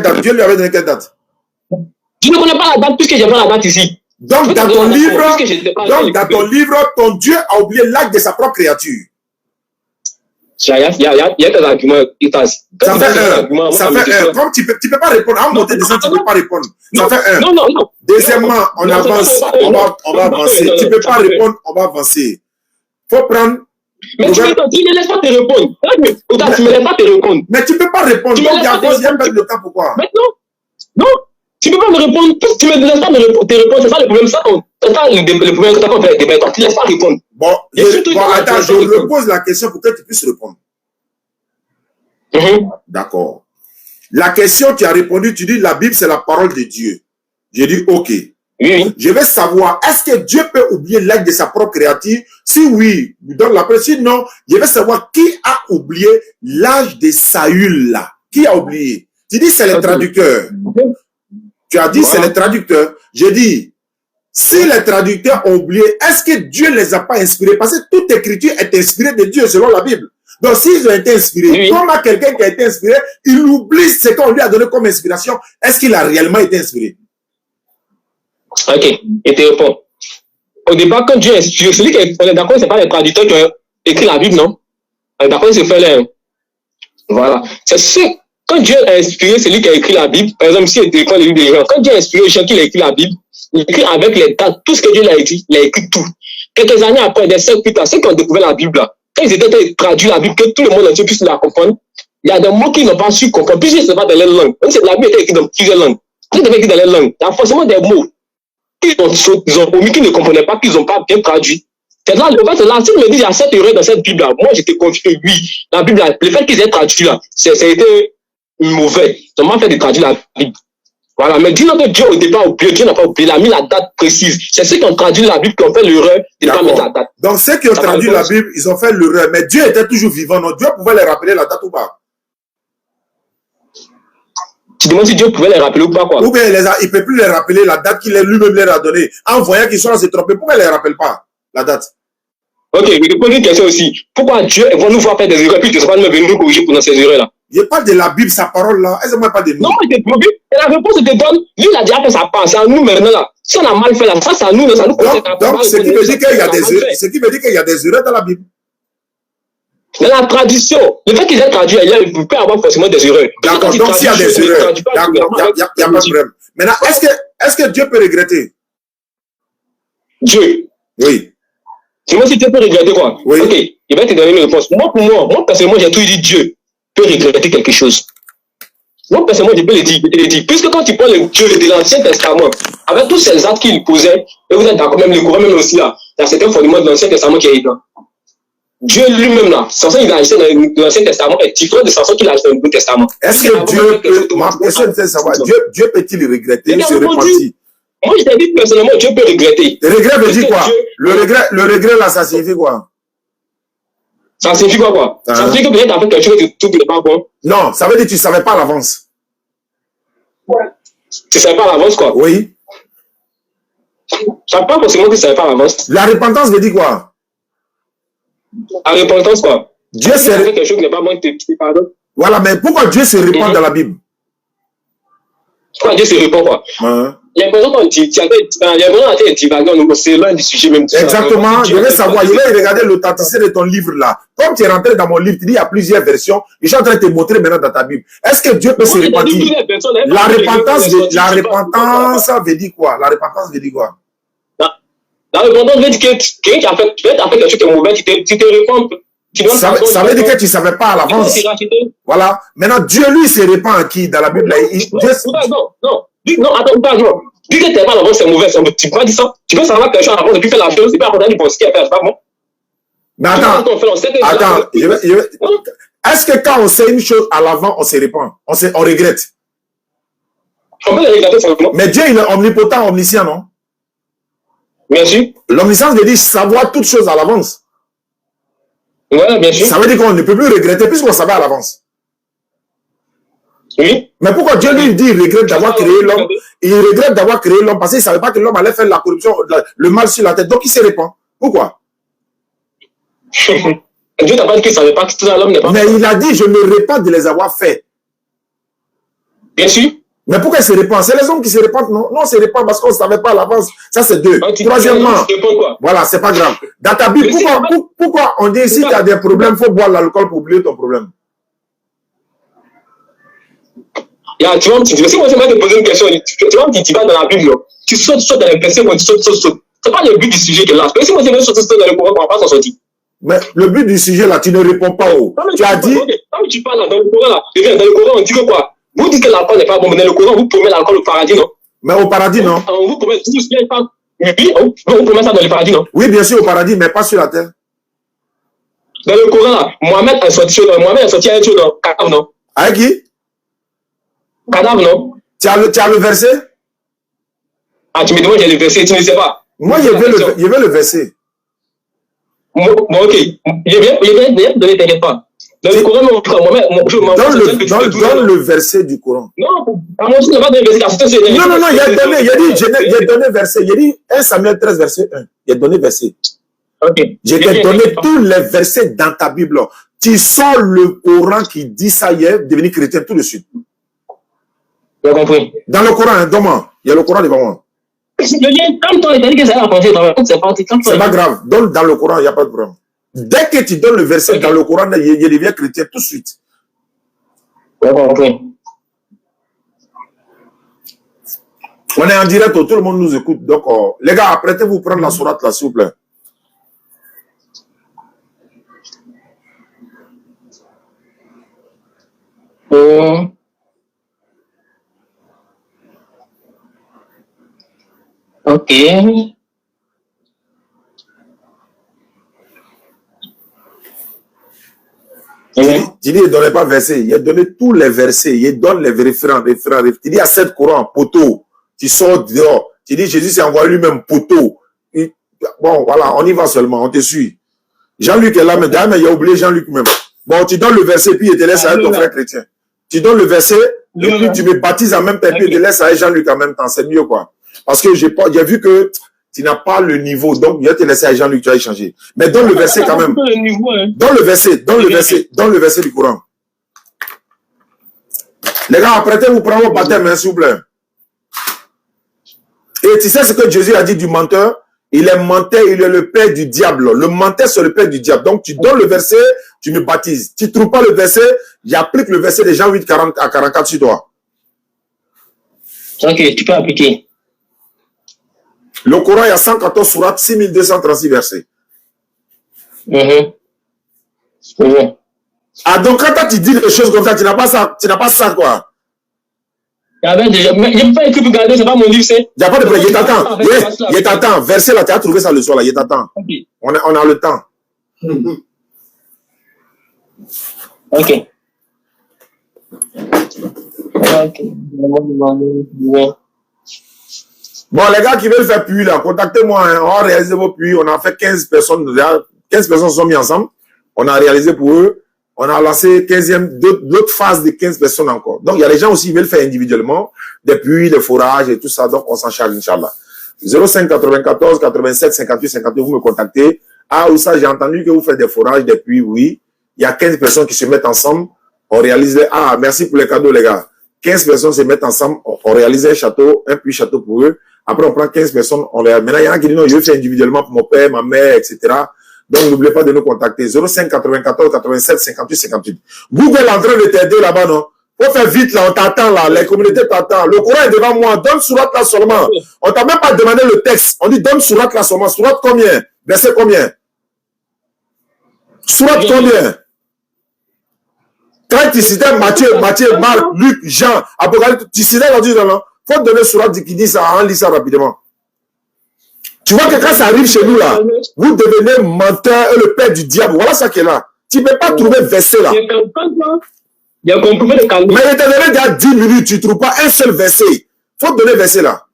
date? Dieu lui avait donné quelle date? Je ne connais pas la date puisque j'ai pas la date ici. Donc dans ton livre, ton Dieu a oublié l'âge de sa propre créature. Il y a des arguments. Ça fait un. Comme tu peux pas répondre. En monter descendre, tu ne peux pas répondre. Ça fait un. Non. Deuxièmement, on avance. On va avancer. Tu ne peux pas répondre, on va avancer. Faut prendre. Mais tu me laisses pas te répondre. Tu me laisses pas te répondre. Mais tu ne peux pas répondre. Donc il y a perdre le temps. Pourquoi? Maintenant, non. Tu ne peux pas me répondre. Tu ne me laisses pas te répondre. C'est ça le problème. C'est ça le problème que tu as fait débat. Tu ne laisses pas répondre. Bon, attends, je repose la question pour que tu puisses répondre. D'accord. La question, tu as répondu, tu dis la Bible, c'est la parole de Dieu. J'ai dit, ok. Oui. Je veux savoir, est-ce que Dieu peut oublier l'âge de sa propre créature? Si oui, vous donne la preuve. Sinon, je veux savoir qui a oublié l'âge de Saül là. Qui a oublié? Tu dis c'est le traducteur. Tu as dit c'est le traducteur. J'ai dit, si les traducteurs ont oublié, est-ce que Dieu ne les a pas inspirés? Parce que toute écriture est inspirée de Dieu selon la Bible. Donc, s'ils ont été inspirés, comment quelqu'un qui a été inspiré, il oublie ce qu'on lui a donné comme inspiration? Est-ce qu'il a réellement été inspiré? Ok, et te réponds. Au départ, quand Dieu a inspiré, celui qui est d'accord, c'est pas les traducteurs qui ont écrit la Bible, non? D'accord, c'est fait là. Voilà. C'est sûr, quand Dieu a inspiré celui qui a écrit la Bible, par exemple, si il écrit les livres des gens, quand Dieu a inspiré les gens qui a écrit la Bible, il écrit avec les dates, tout ce que Dieu l'a écrit, il a écrit tout. Quelques années après, des siècles plus tard, ceux qui ont découvert la Bible là, quand ils étaient traduits la Bible, que tout le monde entier puisse la comprendre, il y a des mots qu'ils n'ont pas su comprendre, puisque ce n'est pas dans les langues. Même si la Bible était écrite dans plusieurs langues, si c'était écrit dans les langues, il y a forcément des mots qu'ils ont omis, qu'ils ne comprenaient pas, qu'ils n'ont pas bien traduit. C'est là, le fait, c'est là, si me dit, il y a cette erreur dans cette Bible là, moi j'étais confiant, oui, la Bible là, le fait qu'ils aient traduit là, c'était mauvais. Ils n'ont pas fait de traduire la Bible. Voilà, mais dis-nous que Dieu au départ oublié, Dieu n'a pas oublié, il a mis la date précise. C'est ceux qui ont traduit la Bible qui ont fait l'erreur de ne pas mettre la date. Donc ceux qui ont traduit la Bible, ils ont fait l'erreur, mais Dieu était toujours vivant, non? Dieu pouvait les rappeler la date ou pas? Tu demandes si Dieu pouvait les rappeler ou pas, quoi? Ou bien il ne peut plus les rappeler la date qu'il lui-même leur a donnée. En voyant qu'ils sont se tromper, pourquoi il ne les rappelle pas, la date? Ok, je te pose une question aussi. Pourquoi Dieu va nous voir faire des erreurs, puis il ne va pas nous venir nous corriger pendant ces erreurs-là? Je parle de la Bible, sa parole là. Est-ce que moi pas de nous? Non, je te pose. Et la réponse te donne, lui il a déjà fait sa part, c'est à nous maintenant là. Si on a mal fait là, ça c'est à nous, ça nous concerne. Donc ce qui veut dire qu'il y a des erreurs, ce qui veut dire qu'il y a des erreurs dans la Bible. Dans la tradition, le fait qu'ils aient traduit, il peut avoir forcément des erreurs. D'accord, donc s'il y a des erreurs, il n'y a pas de problème. Maintenant, est-ce que Dieu peut regretter? Dieu? Oui. Dis-moi si Dieu peut regretter quoi? Oui. Ok, il va te donner une réponse. Moi personnellement, j'ai toujours dit Dieu peut regretter quelque chose. Moi personnellement, je peux le dire. Puisque quand tu prends le Dieu de l'Ancien Testament, avec tous ces actes qu'il posait, et vous êtes d'accord, même le Coran, même aussi là, il y a certains fondements de l'Ancien Testament qui est dedans. Dieu lui-même là, sa façon il a agissé dans l'Ancien Testament est différente de sa façon qu'il a agissé dans le Nouveau Testament. Est-ce que Dieu peut, ma question c'est de savoir, Dieu peut-il regretter ou se repentir? Moi je t'ai dit personnellement, Dieu peut regretter. Le regret veut dire quoi? Le regret là, ça signifie quoi? Ça signifie quoi? Ça signifie que peut-être tu as fait quelque chose que tout n'est pas bon. Non, ça veut dire que tu ne savais pas à l'avance. Tu ne savais pas à l'avance quoi? Oui. Ça ne pas forcément que tu ne savais pas à l'avance. La repentance veut dire quoi? La repentance quoi? Dieu se fait quelque chose qui n'est pas bon, tu te pardonnes. Voilà, mais pourquoi Dieu se répand dans la Bible? Pourquoi Dieu se répand quoi? Il y a l'impression qu'on est divagant, c'est loin du sujet même. Exactement, je vais savoir, je vais regarder l'authenticité de ton livre là. Comme tu es rentré dans mon livre, tu dis il y a plusieurs versions, je suis en train de te montrer maintenant dans ta Bible. Est-ce que Dieu peut se repentir? La repentance veut dire quoi? La repentance veut dire quoi? La repentance veut dire que tu as fait quelque chose de mauvais, tu te répands. Ça veut dire que tu ne savais pas à l'avance. Voilà. Maintenant, Dieu lui se répand à qui dans la Bible? Non, attends, pardon. Dis que tu n'es pas à l'avance, c'est mauvais. Tu ne peux pas dire ça. Tu peux savoir quelque chose à l'avance et puis faire la chose. C'est pas important de penser qu'il y a fait, c'est pas bon. Mais attends, est-ce que quand on sait une chose à l'avant, on se répand? On regrette? On peut le regretter simplement. Mais Dieu, il est omnipotent, omniscient, non? Bien sûr. L'omniscience veut dire savoir toutes choses à l'avance. Ouais, bien sûr. Ça veut dire qu'on ne peut plus regretter puisqu'on savait à l'avance. Oui. Mais pourquoi Dieu lui dit il regrette d'avoir créé l'homme? Il regrette d'avoir créé l'homme parce qu'il ne savait pas que l'homme allait faire la corruption, le mal sur la tête. Donc il se répand. Pourquoi? Dieu n'a pas dit qu'il ne savait pas que tout l'homme n'est pas. Mais il a dit je me répands de les avoir faits. Bien sûr. Mais pourquoi il se répand? C'est les hommes qui se répandent, non? Non, on se répand parce qu'on ne savait pas à l'avance. Ça, c'est deux. Troisièmement, voilà, c'est pas grave. Dans ta Bible, pourquoi on dit si tu as des problèmes, il faut boire l'alcool pour oublier ton problème? Tu vois, si moi je vais te poser une question, tu vois, tu vas dans la Bible, tu sautes dans les versets, tu sautes. C'est pas le but du sujet qui est là. Mais si moi je vais sauter dans le Coran, on ne va pas s'en sortir. Mais le but du sujet là, tu ne réponds pas au. Tu as dit. Quand tu parles dans le Coran là, dans le Coran, on dit que quoi? Vous dites que l'alcool n'est pas bon, mais dans le Coran, vous promettez l'alcool au paradis, non? Mais au paradis, non? Vous promettez tout ce qui est pas. Oui, vous promettez ça dans le paradis, non? Oui, bien sûr, au paradis, mais pas sur la terre. Dans le Coran là, Mohamed a sorti un chose dans cadavre, non? Avec qui? Cadavre, non? Tu as le verset? Ah, tu me demandes le verset, tu ne sais pas. Moi, il y avait le verset. Bon, ok. Je viens de donner, t'inquiète pas. Dans le Coran, dans le verset du Coran. Non, à mon sens, il n'y a pas de verset. Non, il a donné verset. Il a dit 1 Samuel 13, verset 1. Il a donné verset. Okay. Je t'ai donné tous les versets dans ta Bible. Tu sors le Coran qui dit ça hier, devenir chrétien tout de suite. J'ai compris. Dans le Coran, hein, donne-moi. Il y a le Coran devant moi. C'est pas grave. Donne dans le Coran, il n'y a pas de problème. Dès que tu donnes le verset dans le Coran, il devient chrétien tout de suite. J'ai compris. On est en direct, tout le monde nous écoute. Donc, les gars, apprêtez-vous prendre la sourate là, s'il vous plaît. Ok. Tu dis, il ne donnait pas verset. Il a donné tous les versets. Il donne les référents. Tu dis à 7 Coran, poteau. Tu sors dehors. Tu dis, Jésus s'est envoyé lui-même, poteau. Bon, voilà, on y va seulement, on te suit. Jean-Luc est là, mais d'ailleurs, il a oublié Jean-Luc même. Bon, tu donnes le verset, puis il te laisse avec ton frère chrétien. Tu donnes le verset, et puis tu me baptises en même temps, puis il te laisse avec Jean-Luc en même temps. C'est mieux, quoi. Parce que j'ai vu que tu n'as pas le niveau, donc il va te laisser avec Jean-Luc, tu vas échanger. Mais donne le verset quand même. Donne le verset du Coran. Les gars, apprêtez-vous prendre vos baptêmes, s'il vous plaît. Et tu sais ce que Jésus a dit du menteur? Il est menteur, il est le père du diable. Le menteur, c'est le père du diable. Donc, tu donnes le verset, tu me baptises. Tu ne trouves pas le verset, j'applique le verset de Jean 8, 40 à 44 sur toi. Ok, tu peux appliquer. Le Coran, il y a 114 sourates, 6236 versets. Ah, donc quand tu dis des choses comme ça, tu n'as pas ça, quoi. Il n'y a pas écrit pour garder, c'est pas mon livre, c'est. Il n'y a pas de problème, il t'attend. Verset là, tu as trouvé ça le soir là, il t'attend. Okay. On a le temps. Ok. Bon, les gars qui veulent faire puits là, contactez-moi, hein. On a réalisé vos puits, on a fait 15 personnes, 15 personnes se sont mis ensemble, on a réalisé pour eux. On a lancé l'autre phase de 15 personnes encore. Donc, il y a des gens aussi qui veulent faire individuellement des puits, des forages et tout ça. Donc, on s'en charge, Inch'Allah. 05 94 87 58 58, vous me contactez. Ah, ou ça, j'ai entendu que vous faites des forages, des puits, oui. Il y a 15 personnes qui se mettent ensemble. On réalise, merci pour les cadeaux, les gars. 15 personnes se mettent ensemble. On réalise un château, un puits château pour eux. Après, on prend 15 personnes. Maintenant, il y en a qui disent non, je veux faire individuellement pour mon père, ma mère, etc. Donc, n'oubliez pas de nous contacter. 05 94 87 58 58. Google est en train de t'aider là-bas, non? Faut faire vite, là. On t'attend, là. Les communautés t'attendent. Le Coran est devant moi. Donne sourate là seulement. On t'a même pas demandé le texte. On dit donne sourate là seulement. Sourate combien? Verset combien? Sourate combien? Quand tu citais Matthieu, Marc, Luc, Jean, Apocalypse, tu citais, on dit non, non. Faut te donner sourate qui dit ça. On lit ça rapidement. Tu vois que quand ça arrive chez nous, là, vous devenez menteur et le père du diable. Voilà ça qui est là. Tu ne peux pas trouver verset là. Mais il t'a donné déjà 10 minutes, tu ne trouves pas un seul verset. Il faut te donner verset là.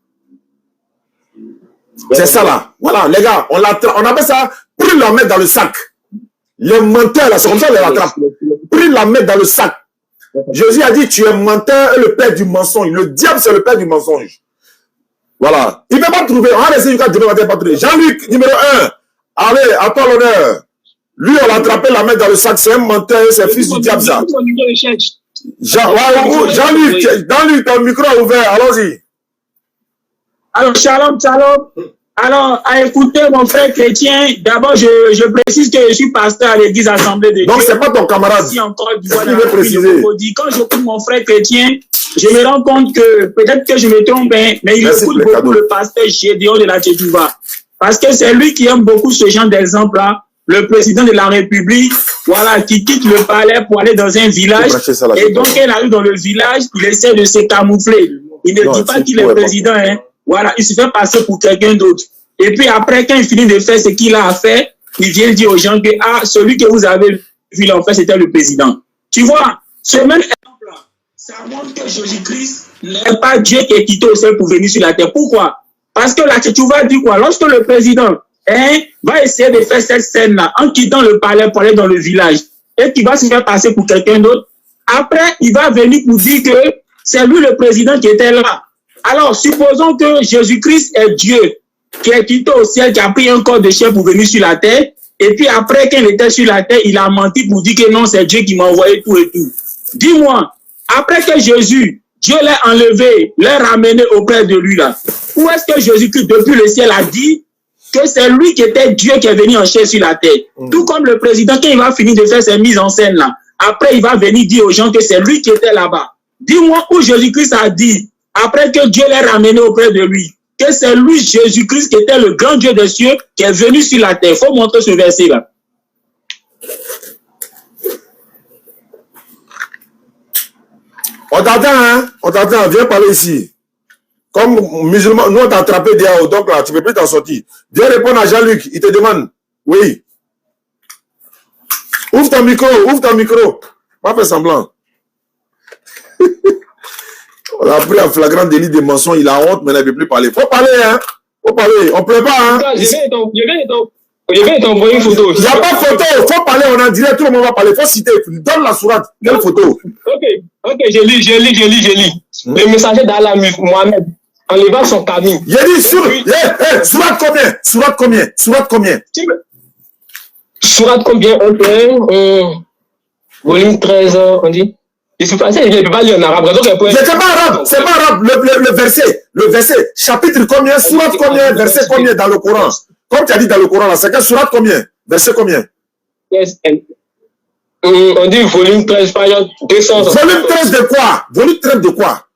C'est ça là. Voilà, les gars, on appelle ça, pris la mettre dans le sac. Les menteurs là, c'est comme ça qu'on les rattrape. Pris la mettre dans le sac. Jésus a dit, tu es menteur et le père du mensonge. Le diable, c'est le père du mensonge. Voilà. Il ne peut pas trouver. On va laisser Lucas demain matin pas trouver. Jean-Luc, numéro 1. Allez, à toi l'honneur. Lui, on l'a attrapé la main dans le sac. C'est un menteur, c'est fils du diable, ça. Jean-Luc, ton micro est ouvert. Allons-y. Alors, shalom. Alors, à écouter mon frère chrétien, d'abord, je précise que je suis pasteur à l'église Assemblée de Dieu. Donc, c'est pas ton camarade. Ici encore, quand j'écoute mon frère chrétien, je me rends compte que peut-être que je me trompe, mais il écoute beaucoup le pasteur Gédéon de la Tchétouva. Parce que c'est lui qui aime beaucoup ce genre d'exemple-là. Le président de la République, voilà, qui quitte le palais pour aller dans un village. Et donc, il arrive dans le village, il essaie de se camoufler. Il ne dit pas qu'il est président, hein. Voilà, il se fait passer pour quelqu'un d'autre. Et puis après, quand il finit de faire ce qu'il a à faire, il vient dire aux gens que celui que vous avez vu là, en fait, c'était le président. Tu vois, ce même exemple-là, ça montre que Jésus-Christ n'est pas Dieu qui est quitté au ciel pour venir sur la terre. Pourquoi? Parce que la Tchétchouva dit quoi? Lorsque le président va essayer de faire cette scène-là en quittant le palais pour aller dans le village et qu'il va se faire passer pour quelqu'un d'autre, après, il va venir pour dire que c'est lui le président qui était là. Alors, supposons que Jésus-Christ est Dieu, qui est quitté au ciel, qui a pris un corps de chair pour venir sur la terre, et puis après, quand il était sur la terre, il a menti pour dire que non, c'est Dieu qui m'a envoyé tout et tout. Dis-moi, après que Jésus, Dieu l'a enlevé, l'a ramené auprès de lui là, où est-ce que Jésus-Christ, depuis le ciel, a dit que c'est lui qui était Dieu qui est venu en chair sur la terre? Tout comme le président, quand il va finir de faire ses mises en scène là, après il va venir dire aux gens que c'est lui qui était là-bas. Dis-moi où Jésus-Christ a dit, après que Dieu l'a ramené auprès de lui, que c'est lui, Jésus-Christ, qui était le grand Dieu des cieux, qui est venu sur la terre. Il faut montrer ce verset-là. On t'attend, hein? On t'attend. Viens parler ici. Comme musulman, nous on t'a attrapé d'Yao, donc là, tu ne peux plus t'en sortir. Viens répondre à Jean-Luc. Il te demande. Oui. Ouvre ton micro, ouvre ton micro. Pas faire semblant. On a pris un flagrant délit de mensonge, il a honte, mais il ne veut plus parler. Faut parler, hein? Faut parler. On ne plaît pas, hein? Je vais t'envoyer une photo. Il n'y a pas de photo. Faut parler, on est en direct, tout le monde va parler. Faut citer. Donne la sourate. Quelle photo? Ok, je lis. Le messager d'Allah, Mohamed, en levant son camis. J'ai dit sourate combien? Sourate combien? Sourate combien? Sourate combien? Volume 13, on dit. Je ne peux pas lire en arabe. C'est pas arabe, c'est pas arabe. Le verset, chapitre combien, sourate combien, verset combien dans le Coran? Comme tu as dit dans le Coran, là, c'est quel sourate combien? Verset combien? On dit volume 13, page 200. Volume 13 de quoi? Volume 13 de quoi?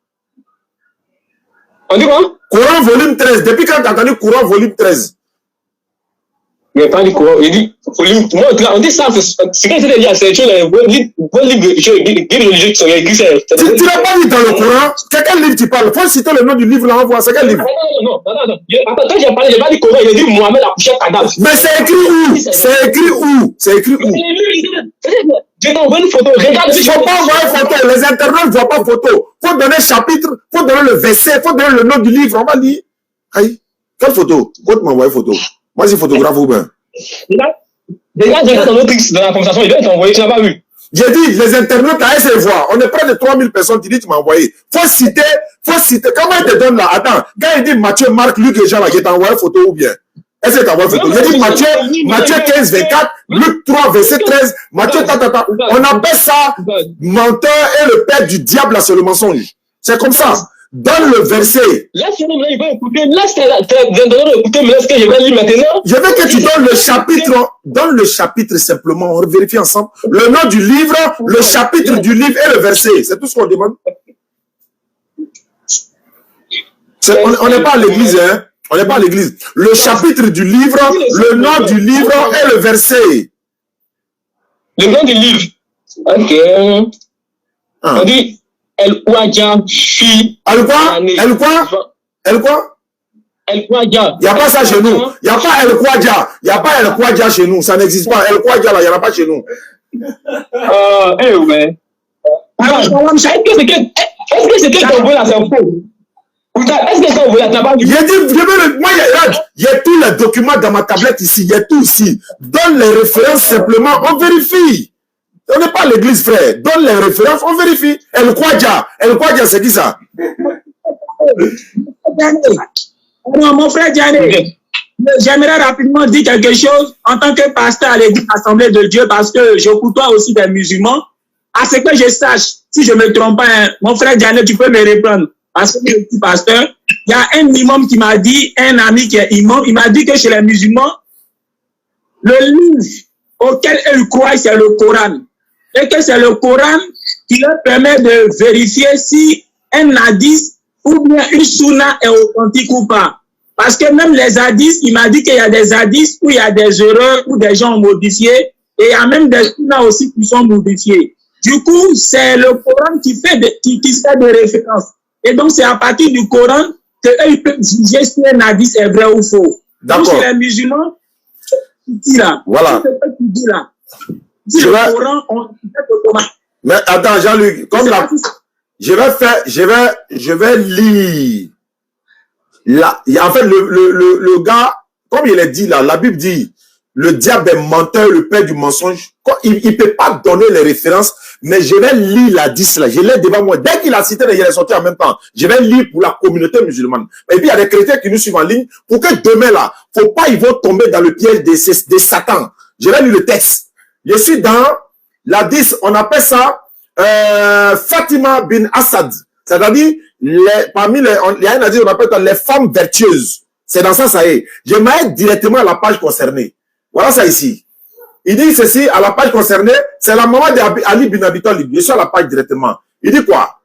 On dit quoi? Coran volume 13. Depuis quand tu as entendu Coran volume 13? Il n'y a pas du Coran. Il dit volume. Moi, on dit ça, c'est quand c'était dit à ces choses, les livres religieux qui sont écrits. Tu n'as pas dit dans le Coran? C'est quel livre tu parles? Faut citer le nom du livre là, on voit. C'est quel livre? Non. Attends, quand j'ai parlé, je n'ai pas dit Coran, il a dit Mohamed a couché cadavre. Mais c'est écrit où? C'est écrit où? C'est écrit où? Je t'envoie une photo. Regarde. Il ne faut pas envoyer photo. Les internautes ne voient pas photo. Il faut donner chapitre, il faut donner le verset, il faut donner le nom du livre. On va lire. Aïe. Quelle photo? Faut m'envoyer photo. Moi, je suis photographe ou bien? Regarde dans notre X, dans la conversation, il va t'envoyer, tu n'as pas vu. J'ai dit, les internautes, à essayer de voir. On est près de 3000 personnes, tu dis, tu m'as envoyé. Faut citer. Comment il te donne là? Attends, quand il dit Matthieu, Marc, Luc et Jean, là, je t'ai envoyé photo ou bien? Est-ce que tu as envoyé photo? J'ai dit Matthieu 15, 24, Luc 3, verset 13, Matthieu, On appelle ça menteur et le père du diable, là, c'est le mensonge. C'est comme ça. Donne le verset. Laisse-le, il va écouter. Laisse-le écouter, mais est-ce que je vais lire maintenant? Je veux que tu donnes le chapitre. Donne le chapitre simplement. On vérifie ensemble. Le nom du livre, le chapitre du livre et le verset. C'est tout ce qu'on demande. On n'est pas à l'église, hein. On n'est pas à l'église. Le chapitre du livre, le nom du livre et le verset. Le nom du livre. Ok. On dit El Kouadja fi. El quoi? El Kouadja. Il n'y a pas ça chez nous. Il n'y a pas El Kouadja. Il n'y a pas El Kouadja chez nous. Ça n'existe pas. El Kouadja, là, il n'y en a pas chez nous. Ouais. Est-ce que c'est que t'envoies là, c'est faux? Est-ce que t'envoies là, t'as pas vu? Il y a tous les documents dans ma tablette ici. Il y a tout ici. Donne les références simplement. On vérifie. On n'est pas à l'église, frère. Donne les références, on vérifie. El Kouadja, c'est qui ça? Non, mon frère Diané, j'aimerais rapidement dire quelque chose en tant que pasteur à l'église Assemblée de Dieu parce que je côtoie aussi des musulmans. À ce que je sache, si je ne me trompe pas, mon frère Diané, tu peux me répondre. Parce que je suis pasteur, il y a un imam qui m'a dit, un ami qui est imam, il m'a dit que chez les musulmans, le livre auquel ils croient, c'est le Coran. Et que c'est le Coran qui leur permet de vérifier si un hadith ou bien une sunna est authentique ou pas. Parce que même les hadiths, il m'a dit qu'il y a des hadiths où il y a des erreurs, où des gens ont modifié, et il y a même des sunnas aussi qui sont modifiés. Du coup, c'est le Coran qui fait des références. Et donc, c'est à partir du Coran qu'ils peuvent juger si un hadith est vrai ou faux. Donc, chez les musulmans, voilà. Mais attends, Jean-Luc, comme là, je vais lire. En fait, le gars, comme il est dit là, la Bible dit, le diable est menteur, le père du mensonge. Il ne peut pas donner les références, mais je vais lire l'hadith là. Je l'ai devant moi. Dès qu'il a cité, il est sorti en même temps. Je vais lire pour la communauté musulmane. Et puis, il y a des chrétiens qui nous suivent en ligne pour que demain là, faut pas, ils vont tomber dans le piège de Satan. Je vais lire le texte. Je suis dans l'hadith, on appelle ça Fatima bin Assad. C'est-à-dire, parmi les, il y a un hadith, on appelle ça les femmes vertueuses. C'est dans ça, ça y est. Je m'aide directement à la page concernée. Voilà ça ici. Il dit ceci à la page concernée, c'est la maman d'Ali bin Abi Talib. Je suis à la page directement. Il dit quoi?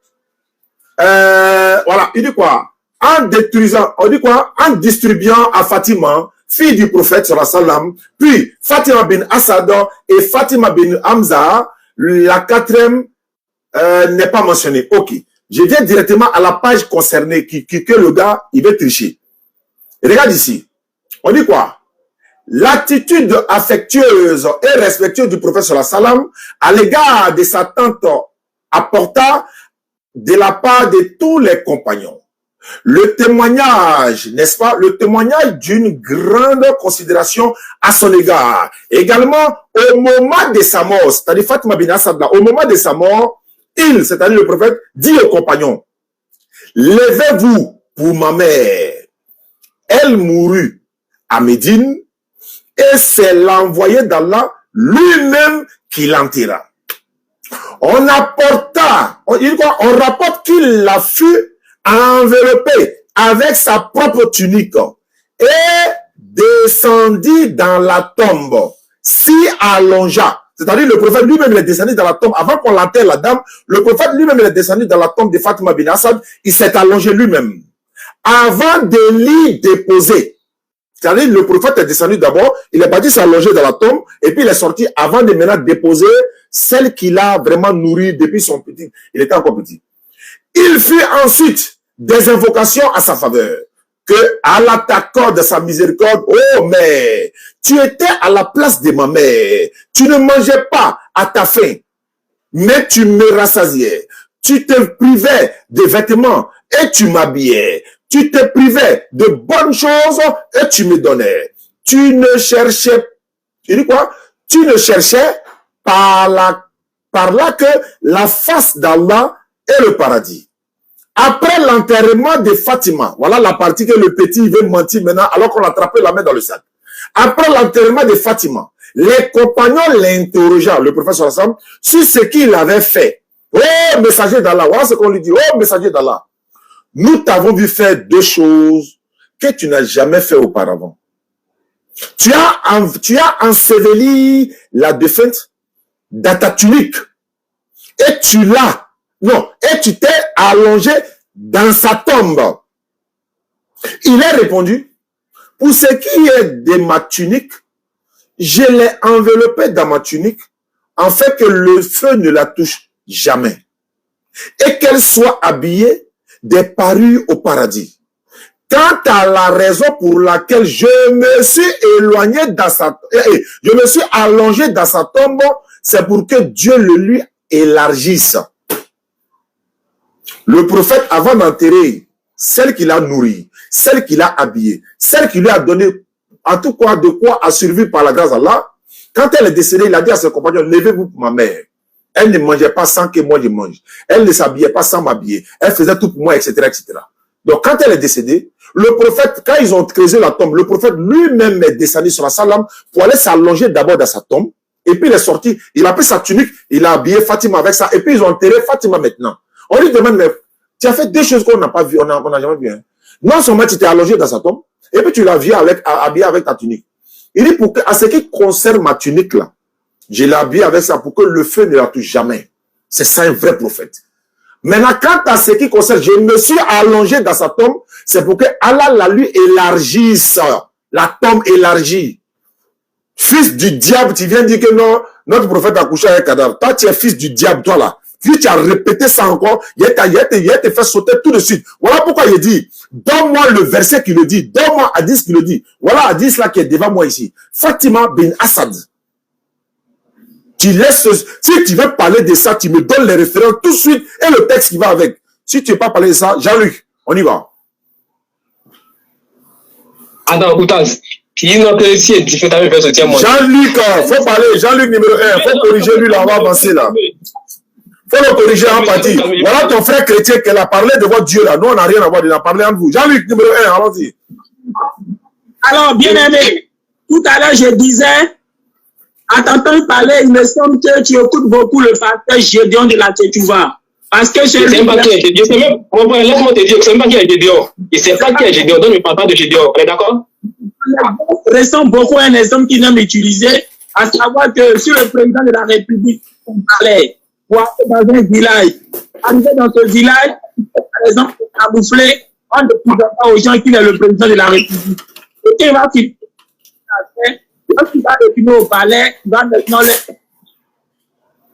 Voilà, il dit quoi? En détruisant, on dit quoi? En distribuant à Fatima, fille du prophète sallallahu alayhi wa sallam, puis Fatima bin Assad et Fatima bin Hamza, la quatrième n'est pas mentionnée. Ok. Je viens directement à la page concernée que le gars, il veut tricher. Regarde ici. On dit quoi? L'attitude affectueuse et respectueuse du prophète sallallahu alayhi wa sallam à l'égard de sa tante apporta de la part de tous les compagnons le témoignage, n'est-ce pas, le témoignage d'une grande considération à son égard. Également, au moment de sa mort, c'est-à-dire Fatima bin Assad, au moment de sa mort, il, c'est-à-dire le prophète, dit aux compagnons, levez-vous pour ma mère. Elle mourut à Médine et c'est l'envoyé d'Allah lui-même qui l'enterra. On apporta, on rapporte qu'il la fut enveloppé avec sa propre tunique et descendit dans la tombe, si allongea. C'est-à-dire le prophète lui-même est descendu dans la tombe. Avant qu'on l'enterre la dame, le prophète lui-même est descendu dans la tombe de Fatima bin Assad. Il s'est allongé lui-même. Avant de l'y déposer. C'est-à-dire le prophète est descendu d'abord, il est parti s'allonger dans la tombe et puis il est sorti avant de maintenant déposer celle qu'il a vraiment nourrie depuis son petit. Il était encore petit. Il fit ensuite des invocations à sa faveur, que Allah t'accorde sa miséricorde. Oh, mais tu étais à la place de ma mère. Tu ne mangeais pas à ta faim, mais tu me rassasiais. Tu te privais de vêtements et tu m'habillais. Tu te privais de bonnes choses et tu me donnais. Tu ne cherchais, il dit quoi? Tu ne cherchais par là que la face d'Allah et le paradis. Après l'enterrement de Fatima, voilà la partie que le petit veut mentir maintenant alors qu'on a attrapé la main dans le sac. Après l'enterrement de Fatima, les compagnons l'interrogèrent, le prophète sallallahu alayhi wa sallam, sur ce qu'il avait fait. Oh, messager d'Allah, voilà ce qu'on lui dit. Oh, messager d'Allah, nous t'avons vu faire deux choses que tu n'as jamais fait auparavant. Tu as enseveli la défunte dans ta tunique et tu t'es allongé dans sa tombe. Il a répondu, pour ce qui est de ma tunique, je l'ai enveloppée dans ma tunique, en fait que le feu ne la touche jamais. Et qu'elle soit habillée des parures au paradis. Quant à la raison pour laquelle je me suis éloigné je me suis allongé dans sa tombe, c'est pour que Dieu le lui élargisse. Le prophète, avant d'enterrer celle qu'il a nourrie, celle qu'il a habillée, celle qui lui a donné, en tout cas, de quoi a survécu par la grâce d'Allah, quand elle est décédée, il a dit à ses compagnons, levez-vous pour ma mère. Elle ne mangeait pas sans que moi je mange. Elle ne s'habillait pas sans m'habiller. Elle faisait tout pour moi, etc., etc. Donc, quand elle est décédée, le prophète, quand ils ont creusé la tombe, le prophète lui-même est descendu sur la salam pour aller s'allonger d'abord dans sa tombe. Et puis, il est sorti, il a pris sa tunique, il a habillé Fatima avec ça. Et puis, ils ont enterré Fatima maintenant. On lui demande, mais tu as fait deux choses qu'on n'a pas vues, on n'a jamais vu. Hein. Non seulement tu t'es allongé dans sa tombe, et puis tu l'as habillé avec ta tunique. Il dit, à ce qui concerne ma tunique là, je l'ai habillé avec ça pour que le feu ne la touche jamais. C'est ça un vrai prophète. Maintenant, quant à ce qui concerne, je me suis allongé dans sa tombe, c'est pour que Allah la lui élargisse, la tombe élargie. Fils du diable, tu viens dire que non, notre prophète a couché avec un cadavre. Toi, tu es fils du diable, toi là. Puis tu as répété ça encore, il te fait sauter tout de suite. Voilà pourquoi il dit, donne-moi le verset qui le dit, donne-moi Hadith qui le dit. Voilà Hadith là qui est devant moi ici. Fatima bin Assad. Tu laisses, si tu veux parler de ça, tu me donnes les références tout de suite et le texte qui va avec. Si tu ne veux pas parler de ça, Jean-Luc, on y va. Attends, Outaz. Puis non, que si est différent avec ce tien, moi. Jean-Luc, faut parler. Jean-Luc numéro 1. Faut corriger lui là, on va avancer là. Faut le corriger en partie. Voilà ton frère chrétien qui a parlé de votre Dieu là. Nous, on n'a rien à voir, il a parlé entre vous. Jean-Luc numéro 1, allons-y. Alors, bien aimé, tout à l'heure, je disais, en t'entendant parler, il me semble que tu écoutes beaucoup le pasteur Gédéon de la Tchétouva. Parce que je sais pas qui est Gédéon. Laisse-moi te dire, je ne sais pas qui est Gédéon. Il ne sait pas qui est Gédéon, donc il ne parle pas de Gédéon. On est d'accord? Restons beaucoup un exemple qu'il aime utiliser, à savoir que si le président de la République parlait pour aller dans un village, arriver dans ce village, par exemple, camoufler, on ne dit pas aux gens qu'il est le président de la République. Et qu'il va finir, lorsqu'il va retourner au palais, il va maintenant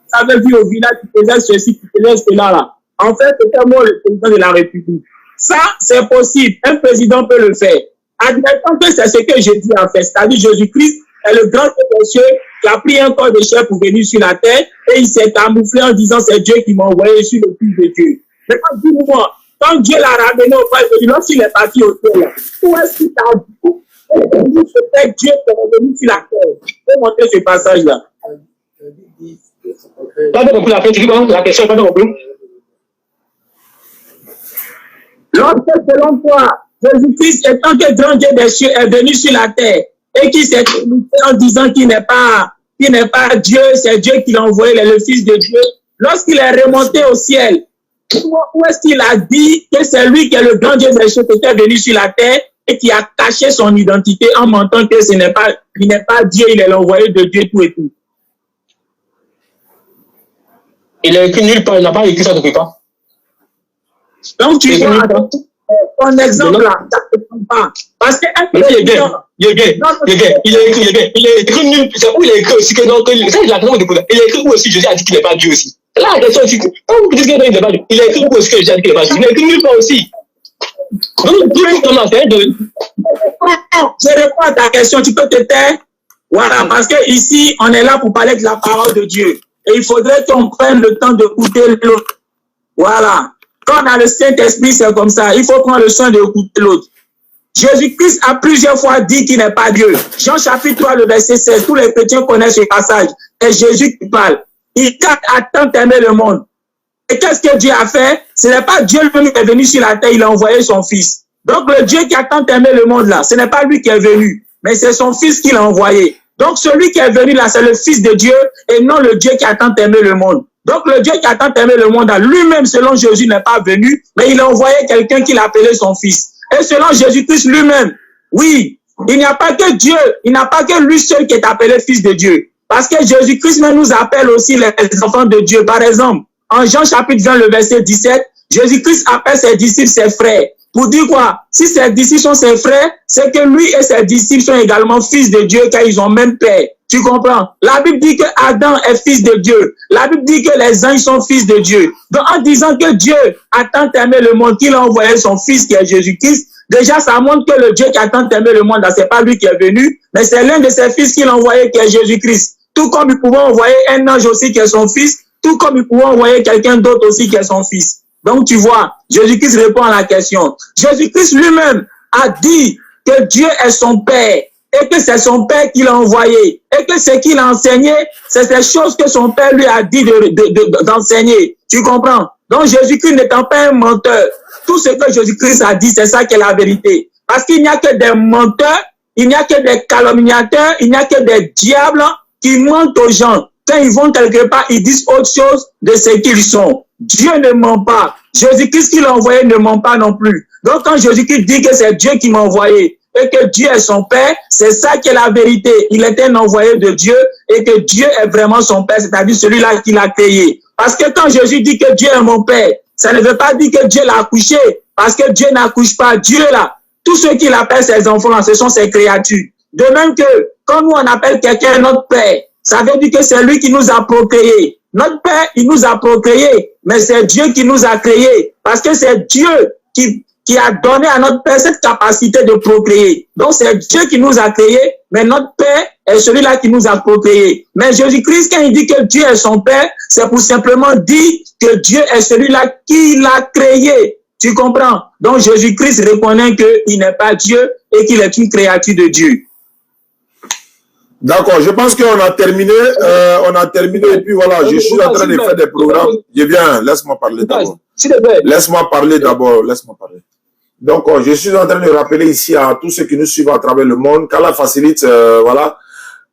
ça veut dire au village, tu faisais ceci, tu faisais cela là. En fait, c'était moi le président de la République. Ça, c'est possible. Un président peut le faire. Admettons que c'est ce que je dis en fait. C'est-à-dire Jésus-Christ est le grand monsieur qui a pris un corps de chair pour venir sur la terre et il s'est camouflé en disant c'est Dieu qui m'a envoyé, je suis le fils de Dieu. Maintenant, dis-moi, quand Dieu l'a ramené au Père, lorsqu'il est parti au ciel, où est-ce qu'il t'a dit que c'était Dieu qui est revenu sur la terre? Je vais montrer ce passage-là. Pas de compris la fin, tu dis quoi? La question, pas de compris. Lorsque, selon toi, Jésus-Christ, étant que grand Dieu des cieux, est venu sur la terre et qui s'est en disant qu'il n'est pas Dieu, c'est Dieu qui l'a envoyé, il est le Fils de Dieu. Lorsqu'il est remonté au ciel, où est-ce qu'il a dit que c'est lui qui est le grand Dieu des cieux qui est venu sur la terre et qui a caché son identité en mentant que il n'est pas Dieu, il est l'envoyé de Dieu, tout et tout. Il a écrit nulle part, il n'a pas écrit ça depuis pas. Donc tu vois, ton exemple là, ça ne te prend pas. Parce que il a écrit nulle part. Où il a écrit aussi que non, ça il a vraiment découvert. Il a écrit où aussi Jésus a dit qu'il n'est pas Dieu aussi. Là, la question aussi, quand vous dites qu'il n'est pas Dieu, il a écrit où aussi que Jésus a dit qu'il n'est pas Dieu. Il a écrit nulle part aussi. Donc, je réponds à ta question, tu peux te taire. Voilà, parce que ici, on est là pour parler de la parole de Dieu. Et il faudrait qu'on prenne le temps d'écouter l'autre. Voilà. Quand on a le Saint-Esprit, c'est comme ça. Il faut prendre le soin d'écouter l'autre. Jésus-Christ a plusieurs fois dit qu'il n'est pas Dieu. Jean chapitre 3, le verset 16. Tous les chrétiens connaissent ce passage. C'est Jésus qui parle. Il a tant aimé le monde. Et qu'est-ce que Dieu a fait? Ce n'est pas Dieu lui-même qui est venu sur la terre, il a envoyé son Fils. Donc le Dieu qui a tant aimé le monde là, ce n'est pas lui qui est venu, mais c'est son Fils qui l'a envoyé. Donc celui qui est venu là, c'est le Fils de Dieu et non le Dieu qui a tant aimé le monde. Donc le Dieu qui a tant aimé le monde là, lui-même selon Jésus n'est pas venu, mais il a envoyé quelqu'un qu'il a appelé son Fils. Et selon Jésus-Christ lui-même, oui, il n'y a pas que Dieu, il n'y a pas que lui seul qui est appelé Fils de Dieu. Parce que Jésus-Christ nous appelle aussi les enfants de Dieu. Par exemple, en Jean chapitre 20, le verset 17, Jésus-Christ appelle ses disciples ses frères. Pour dire quoi? Si ses disciples sont ses frères, c'est que lui et ses disciples sont également fils de Dieu car ils ont même père. Tu comprends? La Bible dit que Adam est fils de Dieu. La Bible dit que les anges sont fils de Dieu. Donc en disant que Dieu a tant aimé le monde qu'il a envoyé son fils qui est Jésus-Christ, déjà ça montre que le Dieu qui a tant aimé le monde, c'est pas lui qui est venu, mais c'est l'un de ses fils qu'il a envoyé qui est Jésus-Christ. Tout comme il pouvait envoyer un ange aussi qui est son fils, tout comme il pouvait envoyer quelqu'un d'autre aussi qui est son fils. Donc tu vois, Jésus-Christ répond à la question. Jésus-Christ lui-même a dit que Dieu est son Père et que c'est son Père qui l'a envoyé et que ce qu'il a enseigné, c'est ces choses que son Père lui a dit d'enseigner. Tu comprends? Donc Jésus-Christ n'étant pas un menteur, tout ce que Jésus-Christ a dit, c'est ça qui est la vérité. Parce qu'il n'y a que des menteurs, il n'y a que des calomniateurs, il n'y a que des diables qui mentent aux gens. Quand ils vont quelque part, ils disent autre chose de ce qu'ils sont. Dieu ne ment pas. Jésus-Christ qui l'a envoyé ne ment pas non plus. Donc quand Jésus-Christ dit que c'est Dieu qui m'a envoyé et que Dieu est son Père, c'est ça qui est la vérité. Il est un envoyé de Dieu et que Dieu est vraiment son Père, c'est-à-dire celui-là qui l'a créé. Parce que quand Jésus dit que Dieu est mon Père, ça ne veut pas dire que Dieu l'a accouché, parce que Dieu n'accouche pas. Dieu là, tous ceux qui l'appellent ses enfants là, ce sont ses créatures. De même que quand nous on appelle quelqu'un notre Père, ça veut dire que c'est lui qui nous a procréés. Notre Père, il nous a procréés, mais c'est Dieu qui nous a créés. Parce que c'est Dieu qui a donné à notre Père cette capacité de procréer. Donc c'est Dieu qui nous a créés, mais notre Père est celui-là qui nous a procréés. Mais Jésus-Christ, quand il dit que Dieu est son Père, c'est pour simplement dire que Dieu est celui-là qui l'a créé. Tu comprends? Donc Jésus-Christ répondait qu'il n'est pas Dieu et qu'il est une créature de Dieu. D'accord, je pense qu'on a terminé. Et puis voilà, je suis en train de faire des programmes. Je viens, laisse-moi parler d'abord. Laisse-moi parler d'abord, laisse-moi parler. Donc, je suis en train de rappeler ici à tous ceux qui nous suivent à travers le monde, qu'Allah facilite, voilà.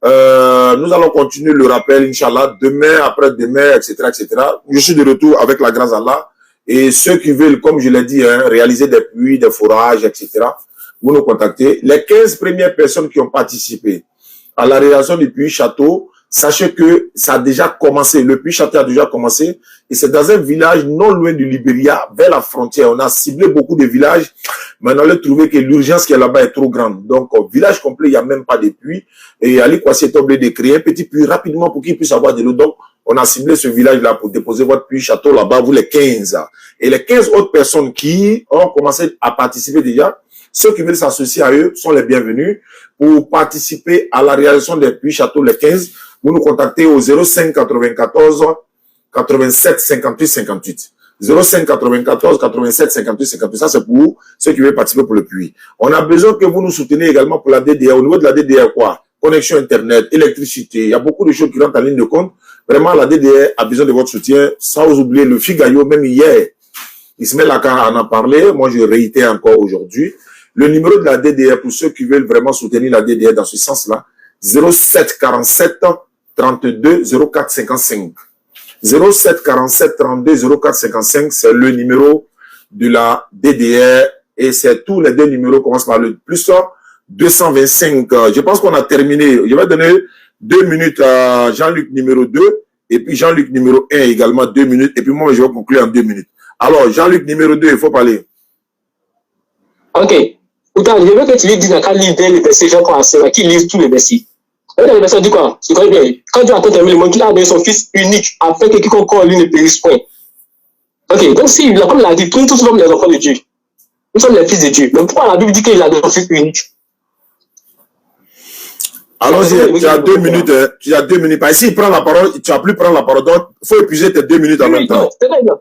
Nous allons continuer le rappel, Inch'Allah, demain, après-demain, etc., etc. Je suis de retour avec la grâce d'Allah. Et ceux qui veulent, comme je l'ai dit, hein, réaliser des puits, des forages, etc., vous nous contactez. Les 15 premières personnes qui ont participé à la réalisation du puits château, sachez que ça a déjà commencé. Le puits château a déjà commencé. Et c'est dans un village non loin du Libéria, vers la frontière. On a ciblé beaucoup de villages. Mais on a trouvé que l'urgence qui est là-bas est trop grande. Donc, au village complet, il n'y a même pas de puits. Et Ali Kwasi est obligé de créer un petit puits rapidement pour qu'il puisse avoir de l'eau. Donc, on a ciblé ce village-là pour déposer votre puits château là-bas, vous les 15. Et les 15 autres personnes qui ont commencé à participer déjà, ceux qui veulent s'associer à eux sont les bienvenus pour participer à la réalisation des puits château les 15. Vous nous contactez au 05 94 87 58 58. 05 94 87 58 58. Ça, c'est pour ceux qui veulent participer pour le puits. On a besoin que vous nous souteniez également pour la DDR. Au niveau de la DDR, quoi? Connexion Internet, électricité. Il y a beaucoup de choses qui rentrent en ligne de compte. Vraiment, la DDR a besoin de votre soutien. Sans oublier le Figaro, même hier. Ismaël Lakar en a parlé. Moi, je réitère encore aujourd'hui. Le numéro de la DDR, pour ceux qui veulent vraiment soutenir la DDR dans ce sens-là, 07 47 32 04 55. 07 47 32 04 55, c'est le numéro de la DDR et c'est tous les deux numéros commencent par le plus 225. Je pense qu'on a terminé. Je vais donner 2 minutes à Jean-Luc numéro 2 et puis Jean-Luc numéro 1 également 2 minutes et puis moi je vais conclure en 2 minutes. Alors Jean-Luc numéro 2, il faut parler. Ok. Pourtant, je veux que tu lui dises dans quel livre les versets, gens qui lisent tous les versets. Et dans les versets, dit quoi? Tu connais bien. Quand Dieu a terminé le monde, il a donné son fils unique afin que quiconque lui ne périsse point. Ok, donc si, comme il a dit, tous nous sommes les enfants de Dieu. Nous sommes les fils de Dieu. Mais pourquoi la Bible dit qu'il a donné son fils unique? Allons-y, tu as 2 minutes. Tu as 2 minutes. Ici, il prend la parole, tu vas plus prendre la parole. Donc, il faut épuiser tes 2 minutes en même temps. C'est très bien.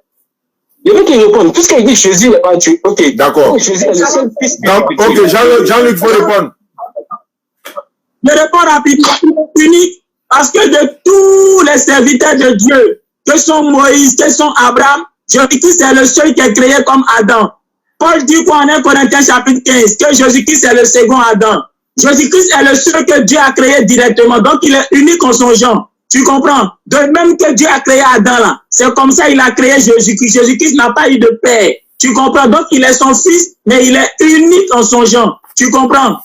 Je veux qu'il réponde. Puisqu'il dit Jésus n'est pas Dieu. Ok. D'accord. Jésus est le seul fils de Dieu. Ok, Jean-Luc, il faut répondre. Je réponds rapidement. Unique. Parce que de tous les serviteurs de Dieu, que sont Moïse, que sont Abraham, Jésus-Christ est le seul qui est créé comme Adam. Paul dit quoi en 1 Corinthiens chapitre 15, que Jésus-Christ est le second Adam. Jésus-Christ est le seul que Dieu a créé directement. Donc, il est unique en son genre. Tu comprends? De même que Dieu a créé Adam là. C'est comme ça il a créé Jésus-Christ. Jésus-Christ n'a pas eu de père. Tu comprends? Donc, il est son fils, mais il est unique en son genre. Tu comprends?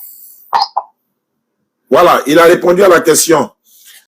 Voilà, il a répondu à la question.